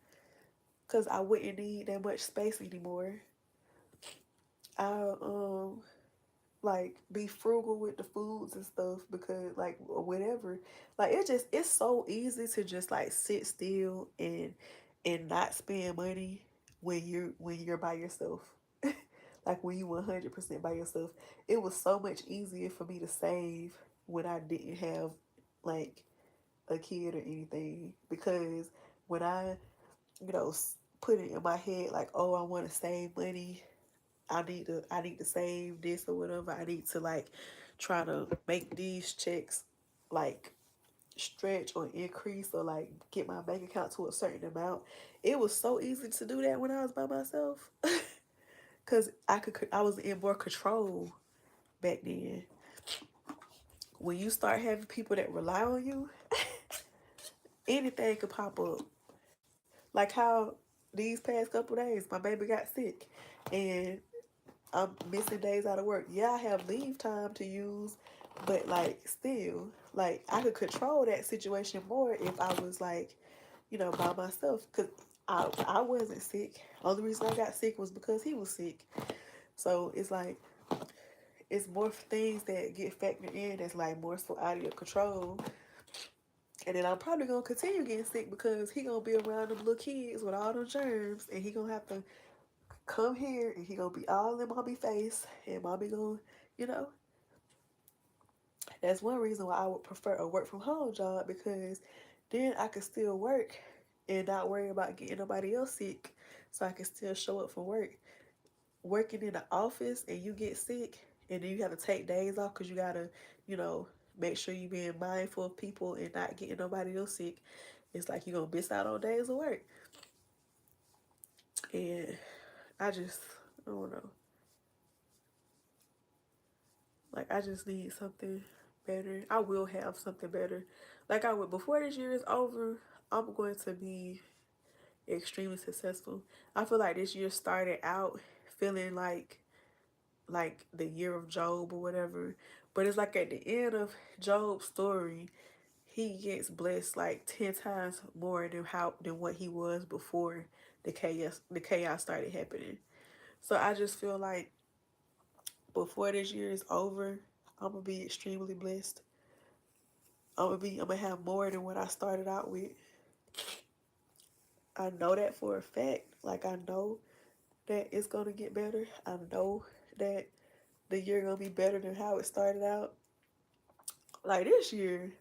because I wouldn't need that much space anymore. I'll like be frugal with the foods and stuff because like or whatever. Like it's so easy to just like sit still and not spend money when you're by yourself. Like when you 100% by yourself. It was so much easier for me to save when I didn't have like a kid or anything because when I, you know, put it in my head like, oh, I want to save money. I need to save this or whatever. I need to like try to make these checks like stretch or increase or like get my bank account to a certain amount. It was so easy to do that when I was by myself. Cause I was in more control back then. When you start having people that rely on you, anything could pop up. Like how these past couple days my baby got sick and I'm missing days out of work. Yeah, I have leave time to use, but like still, like I could control that situation more if I was like, you know, by myself. Cause I wasn't sick. Only reason I got sick was because he was sick. So it's like it's more things that get factored in that's like more so out of your control. And then I'm probably gonna continue getting sick because he gonna be around them little kids with all those germs, and he gonna have to come here, and he gonna be all in mommy face, and mommy gonna, you know, that's one reason why I would prefer a work from home job because then I could still work and not worry about getting nobody else sick, so I can still show up for work. Working in the office and you get sick, and then you have to take days off because you gotta, you know, make sure you being mindful of people and not getting nobody else sick. It's like you're gonna miss out on days of work. And I just, I don't know. Like I just need something better. I will have something better. Like I would before this year is over, I'm going to be extremely successful. I feel like this year started out feeling like the year of Job or whatever. But it's like at the end of Job's story, he gets blessed like 10 times more than what he was before the chaos started happening. So I just feel like before this year is over, I'm gonna be extremely blessed. I'm gonna have more than what I started out with. I know that for a fact. Like I know that it's gonna get better. I know that the year gonna be better than how it started out. Like this year,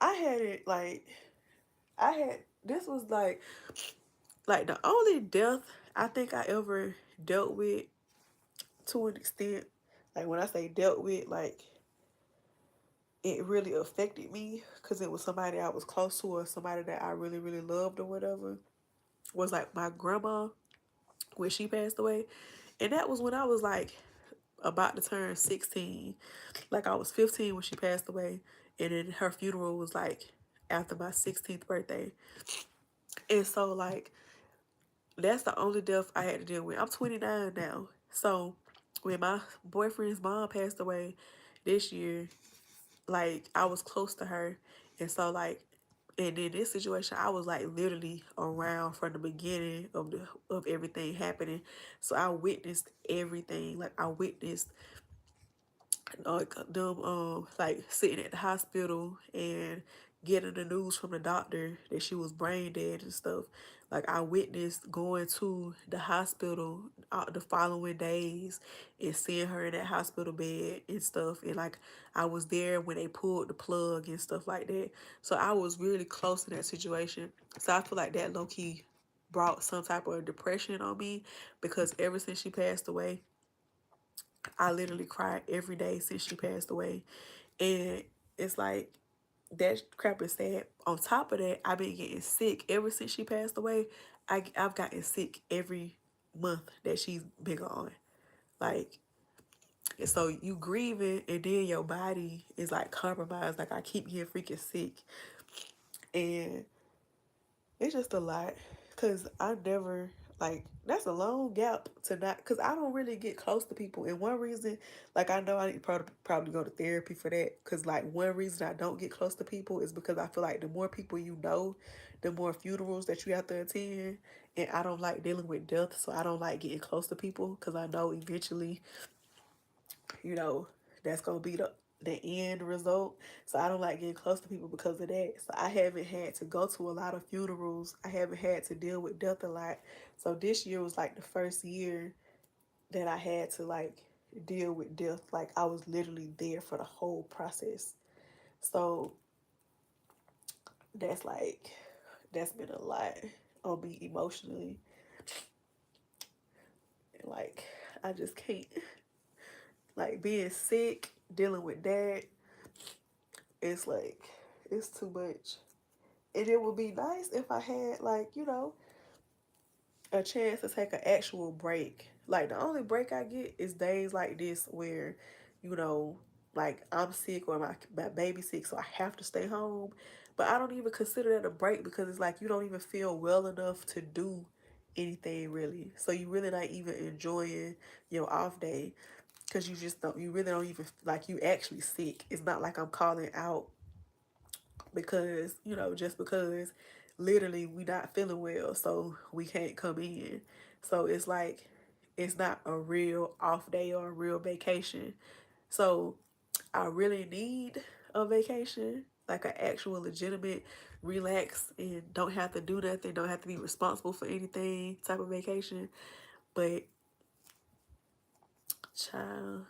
I had it like I had this was like the only death I think I ever dealt with to an extent. Like when I say dealt with, like it really affected me because it was somebody I was close to or somebody that I really really loved or whatever. Was like my grandma when she passed away, and that was when I was like about to turn 16. Like I was 15 when she passed away, and then her funeral was like after my 16th birthday. And so like that's the only death I had to deal with. I'm 29 now. So when my boyfriend's mom passed away this year, like I was close to her. And so like and in this situation I was like literally around from the beginning of everything happening. So I witnessed everything. Like I witnessed like them like sitting at the hospital and getting the news from the doctor that she was brain dead and stuff. Like I witnessed going to the hospital the following days and seeing her in that hospital bed and stuff. And like I was there when they pulled the plug and stuff like that. So I was really close to that situation. So I feel like that low key brought some type of depression on me because ever since she passed away, I literally cried every day since she passed away. And it's like that crap is sad. On top of that, I've been getting sick ever since she passed away. I've gotten sick every month that she's been gone. Like, and so you grieving and then your body is like compromised. Like I keep getting freaking sick. And it's just a lot because I never like that's a long gap to not because I don't really get close to people. And one reason, like I know I need to probably go to therapy for that because like one reason I don't get close to people is because I feel like the more people you know, the more funerals that you have to attend. And I don't like dealing with death, so I don't like getting close to people because I know eventually you know, that's gonna be the end result. So I don't like getting close to people because of that. So I haven't had to go to a lot of funerals. I haven't had to deal with death a lot. So this year was like the first year that I had to like deal with death. Like I was literally there for the whole process. So that's like that's been a lot on me emotionally. And like I just can't, like being sick, dealing with that, it's like it's too much. And it would be nice if I had like, a chance to take an actual break. Like the only break I get is days like this where, you know, like I'm sick or my baby's sick, so I have to stay home. But I don't even consider that a break because it's like you don't even feel well enough to do anything really. So you really not even enjoying your off day because you really don't even, like, you actually sick. It's not like I'm calling out because, just because literally we not feeling well, so we can't come in. So it's like it's not a real off day or a real vacation. So I really need a vacation, like an actual legitimate relax and don't have to do nothing, don't have to be responsible for anything type of vacation. But child,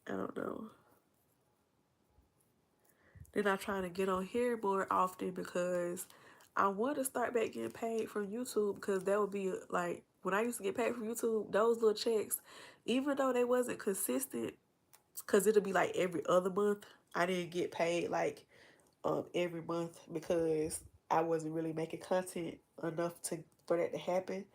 I don't know. Then I'm trying to get on here more often because I want to start back getting paid from YouTube, because that would be like when I used to get paid from YouTube, those little checks, even though they wasn't consistent, because it'll be like every other month. I didn't get paid like every month because I wasn't really making content enough to for that to happen.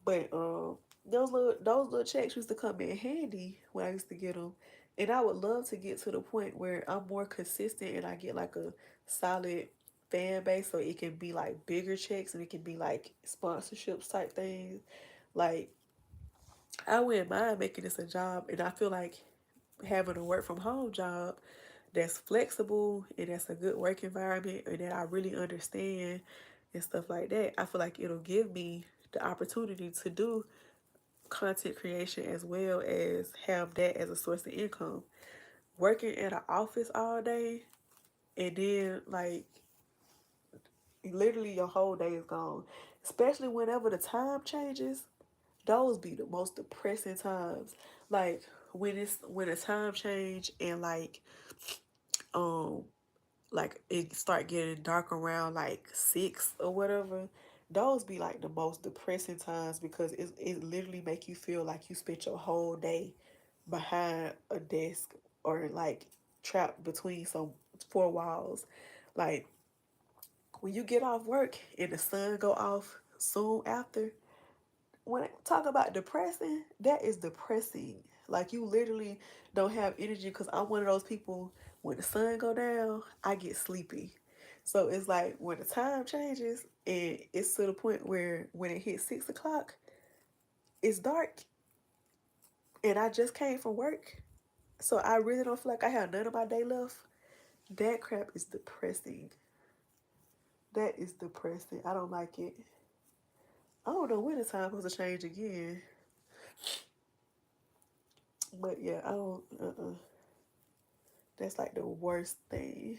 But those little checks used to come in handy when I used to get them, and I would love to get to the point where I'm more consistent and I get like a solid fan base, so it can be like bigger checks and it can be like sponsorships type things. Like I wouldn't mind making this a job, and I feel like having a work from home job that's flexible and that's a good work environment and that I really understand and stuff like that. I feel like it'll give me the opportunity to do content creation as well as have that as a source of income. Working in an office all day and then like literally your whole day is gone. Especially whenever the time changes, those be the most depressing times. Like when the time change and um it start getting dark around like 6 or whatever, those be like the most depressing times because it literally make you feel like you spent your whole day behind a desk or like trapped between some four walls. Like when you get off work and the sun go off soon after, when I talk about depressing, that is depressing. Like you literally don't have energy, because I'm one of those people, when the sun go down, I get sleepy. So it's like when the time changes and it's to the point where when it hits 6 o'clock, it's dark and I just came from work. So I really don't feel like I have none of my day left. That crap is depressing. That is depressing. I don't like it. I don't know when the time supposed to change again. But yeah, I don't that's like the worst thing.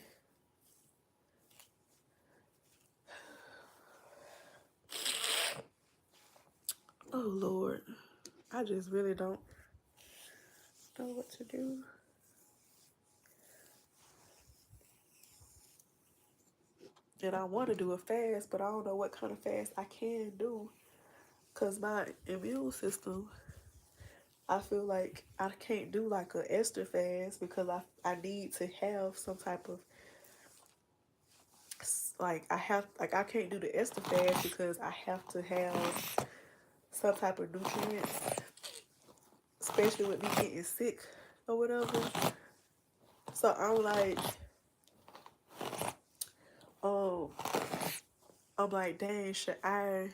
Oh Lord. I just really don't know what to do. And I want to do a fast, but I don't know what kind of fast I can do. Because my immune system, I feel like I can't do like a Esther fast because I need to have some type of, I can't do the Esther fast because I have to have some type of nutrients, especially with me getting sick or whatever. So um, I'm like, dang, I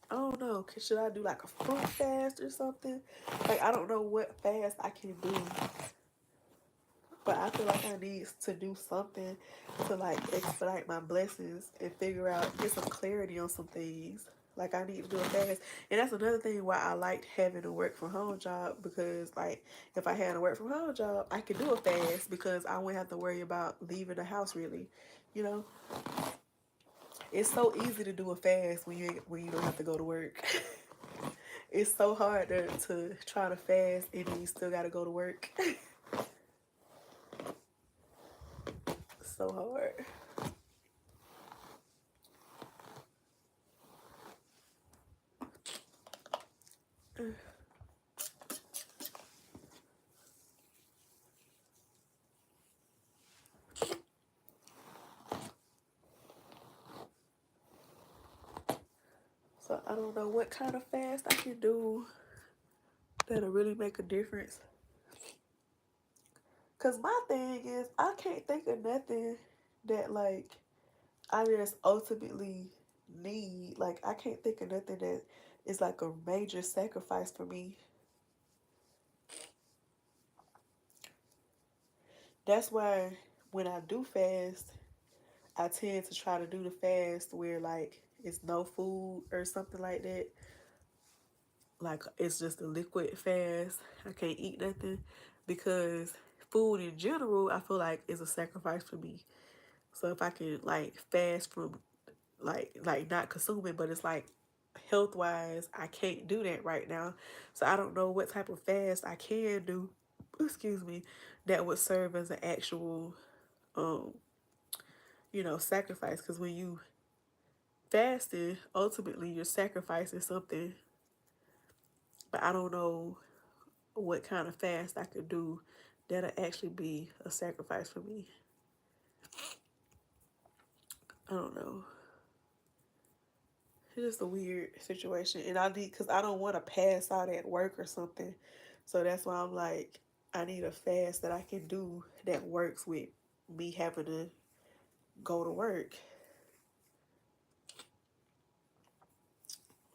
don't know, should I do like a fruit fast or something? Like, I don't know what fast I can do, but I feel like I need to do something to like expedite my blessings and get some clarity on some things. Like, I need to do a fast. And that's another thing why I liked having a work from home job, because like if I had a work from home job, I could do a fast because I wouldn't have to worry about leaving the house really. You know, it's so easy to do a fast when you don't have to go to work. It's so hard to try to fast and then you still gotta go to work. So hard. So I don't know what kind of fast I can do that'll really make a difference. Cause my thing is I can't think of nothing that like I just ultimately need. Like I can't think of nothing that is like a major sacrifice for me. That's why when I do fast, I tend to try to do the fast where like it's no food or something like that. Like it's just a liquid fast. I can't eat nothing because food in general I feel like is a sacrifice for me. So if I can like fast from like not consuming, but it's like health wise I can't do that right now. So I don't know what type of fast I can do, excuse me, that would serve as an actual um sacrifice, because when you fasting ultimately you're sacrificing something, but I don't know what kind of fast I could do that'll actually be a sacrifice for me. I don't know. It's just a weird situation, and I need, because I don't want to pass out at work or something. So that's why I'm like, I need a fast that I can do that works with me having to go to work.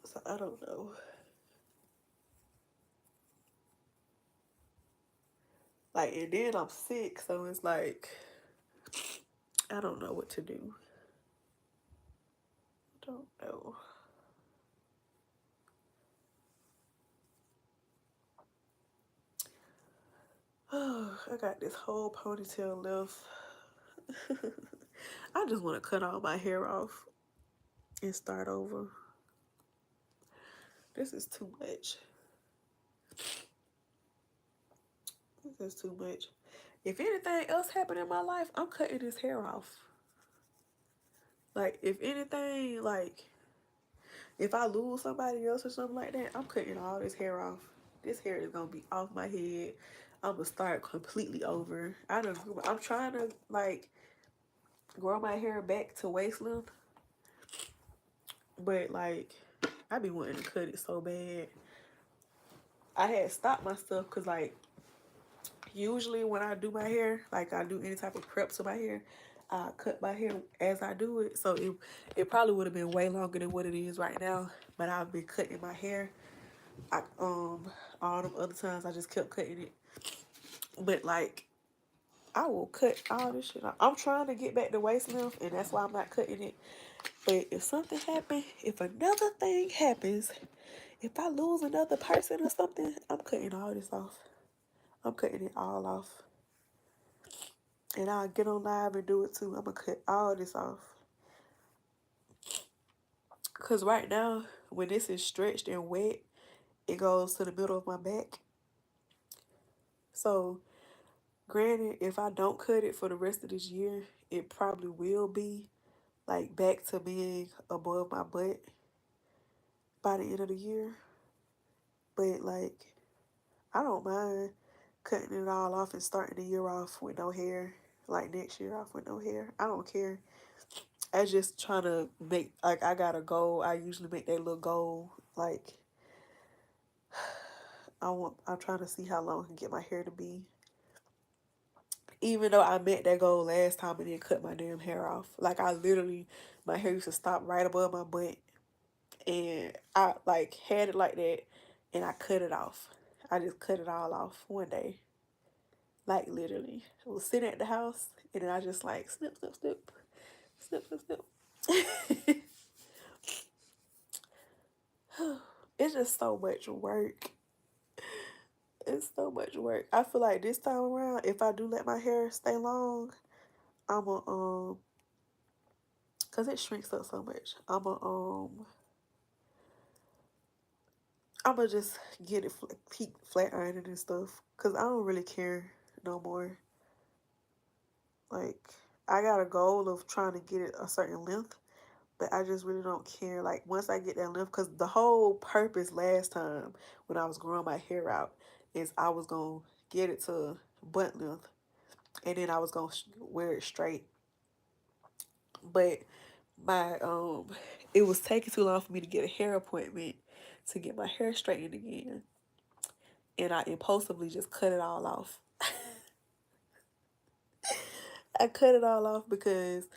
So I don't know. Like, and then I'm sick, so it's like I don't know what to do. I don't know. Oh, I got this whole ponytail left. I just want to cut all my hair off and start over. This is too much. This is too much. If anything else happened in my life, I'm cutting this hair off. Like, if anything, like, if I lose somebody else or something like that, I'm cutting all this hair off. This hair is gonna be off my head. I'm gonna start completely over. I'm trying to like grow my hair back to waist length, but like I be wanting to cut it so bad. I had stopped myself because like usually when I do my hair, like I do any type of prep to my hair, I cut my hair as I do it. So it probably would have been way longer than what it is right now. But I've been cutting my hair. All them other times I just kept cutting it. But like I will cut all this shit off. I'm trying to get back to waist length, and that's why I'm not cutting it. But if something happens, if another thing happens, if I lose another person or something, I'm cutting all this off. I'm cutting it all off. And I'll get on live and do it too. I'm going to cut all this off. Because right now, when this is stretched and wet, it goes to the middle of my back. So, granted, if I don't cut it for the rest of this year, it probably will be like back to being above my butt by the end of the year. But like, I don't mind cutting it all off and starting the year off with no hair. Like next year off with no hair. I don't care. I just trying to make, like, I got a goal. I usually make that little goal. Like, I'm trying to see how long I can get my hair to be. Even though I met that goal last time and didn't cut my damn hair off. Like, I literally, my hair used to stop right above my butt. And I, like, had it like that. And I cut it off. I just cut it all off one day. Like, literally. I was sitting at the house. And then I just, like, snip, snip, snip. Snip, snip, snip. It's just so much work. It's so much work. I feel like this time around, if I do let my hair stay long, I'm a cause it shrinks up so much. I'm gonna just get it keep flat ironing and stuff, cause I don't really care no more. Like, I got a goal of trying to get it a certain length, but I just really don't care. Like, once I get that length, cause the whole purpose last time when I was growing my hair out is I was gonna get it to butt length, and then I was gonna wear it straight. But my it was taking too long for me to get a hair appointment to get my hair straightened again, and I impulsively just cut it all off. I cut it all off because,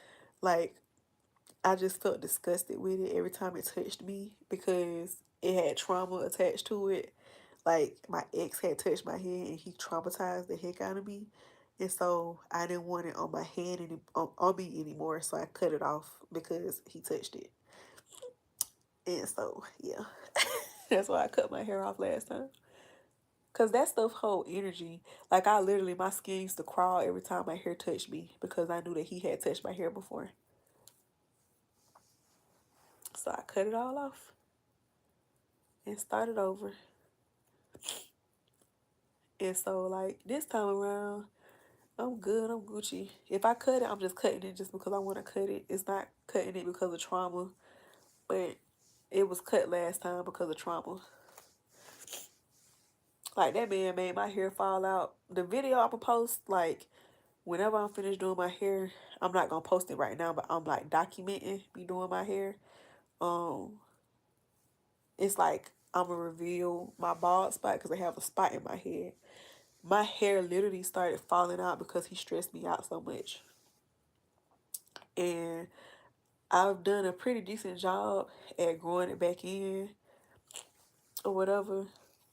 like, I just felt disgusted with it every time it touched me because it had trauma attached to it. Like, my ex had touched my head and he traumatized the heck out of me. And so I didn't want it on my hand on me anymore. So I cut it off because he touched it. And so, yeah. That's why I cut my hair off last time. Cause that stuff hold energy. Like, I literally, my skin used to crawl every time my hair touched me because I knew that he had touched my hair before. So I cut it all off and started over. And so, like, this time around, I'm good. I'm Gucci. If I cut it, I'm just cutting it just because I want to cut it. It's not cutting it because of trauma, but it was cut last time because of trauma. Like, that man made my hair fall out. The video I'm gonna post, like, whenever I'm finished doing my hair, I'm not gonna post it right now, but I'm like documenting me doing my hair. Um, it's like I'm gonna reveal my bald spot because I have a spot in my head. My hair literally started falling out because he stressed me out so much. And I've done a pretty decent job at growing it back in or whatever.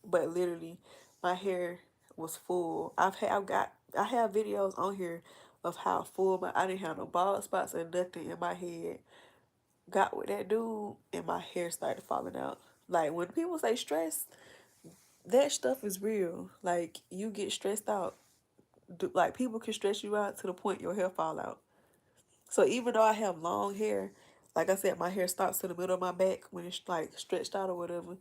But literally, my hair was full. I have videos on here of how full I didn't have no bald spots or nothing in my head. Got with that dude and my hair started falling out. Like, when people say stress, that stuff is real. Like, you get stressed out. Like, people can stress you out to the point your hair fall out. So even though I have long hair, like I said, my hair stops to the middle of my back when it's like stretched out or whatever.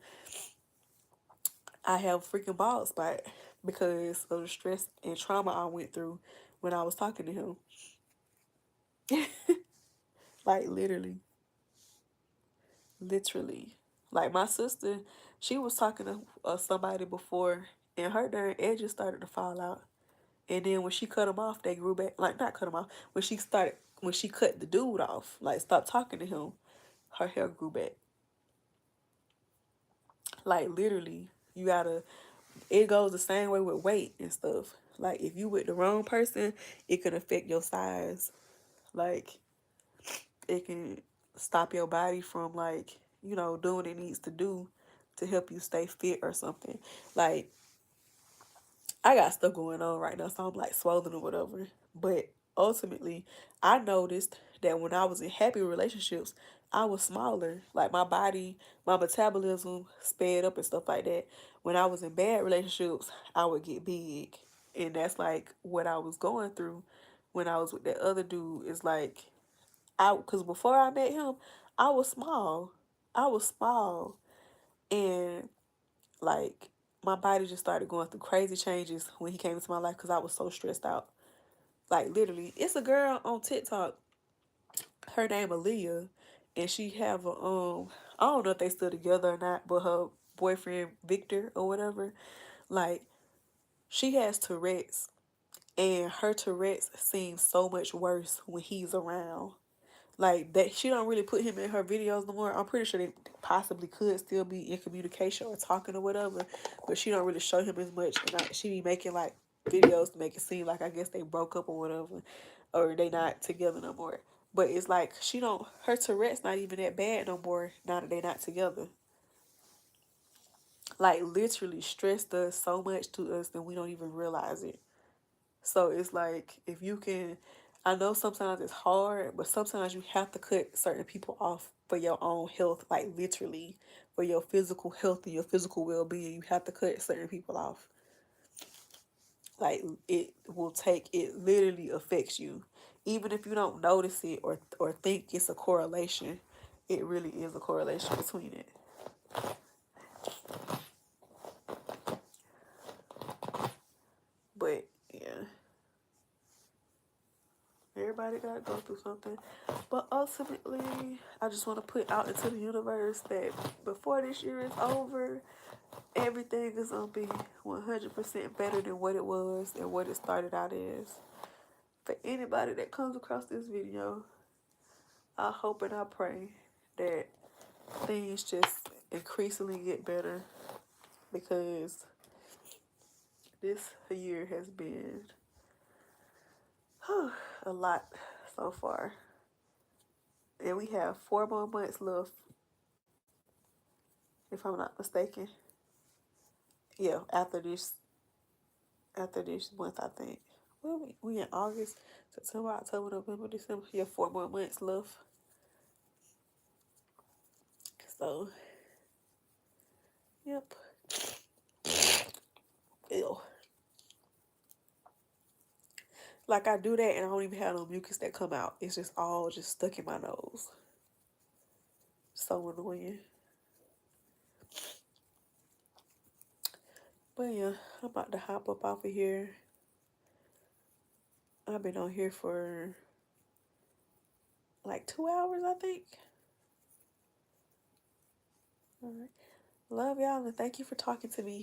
I have a freaking bald spot because of the stress and trauma I went through when I was talking to him. Like, literally. Like, my sister, she was talking to somebody before, and her darn edges started to fall out. And then when she cut them off, they grew back. Like, not cut them off. When she cut the dude off, like, stopped talking to him, her hair grew back. Like, literally, you gotta, it goes the same way with weight and stuff. Like, if you with the wrong person, it could affect your size. Like, it can stop your body from, like, doing what it needs to do to help you stay fit or something. Like, I got stuff going on right now, so I'm like swollen or whatever. But ultimately, I noticed that when I was in happy relationships, I was smaller. Like, my body, my metabolism sped up and stuff like that. When I was in bad relationships, I would get big. And that's like what I was going through when I was with that other dude. Is like, because before I met him, I was small. I was small. And, like, my body just started going through crazy changes when he came into my life because I was so stressed out. Like, literally, it's a girl on TikTok. Her name Aaliyah, and she have a I don't know if they still together or not, but her boyfriend Victor or whatever, like, she has Tourette's, and her Tourette's seems so much worse when he's around. Like, that, she don't really put him in her videos no more. I'm pretty sure they possibly could still be in communication or talking or whatever, but she don't really show him as much. And she be making like videos to make it seem like, I guess, they broke up or whatever, or they not together no more. But it's like, her Tourette's not even that bad no more now that they not together. Like, literally, stress does so much to us that we don't even realize it. So it's like, if you can, I know sometimes it's hard, but sometimes you have to cut certain people off for your own health, like literally for your physical health and your physical well-being, you have to cut certain people off. Like it will take, it literally affects you. Even if you don't notice it or think it's a correlation, it really is a correlation between it. But yeah, everybody gotta go through something. But ultimately, I just want to put out into the universe that before this year is over, everything is gonna be 100% better than what it was and what it started out as. For anybody that comes across this video, I hope and I pray that things just increasingly get better, because this year has been a lot so far. And we have 4 more months left, if I'm not mistaken. Yeah, after this month, I think. Well, we in August, September, October, November, December. Yeah, 4 more months left. So, yep. Ew. Like I do that and I don't even have no mucus that come out. It's just all just stuck in my nose. So annoying. But yeah, I'm about to hop up off of here. I've been on here for like 2 hours, I think. All right. Love y'all and thank you for talking to me.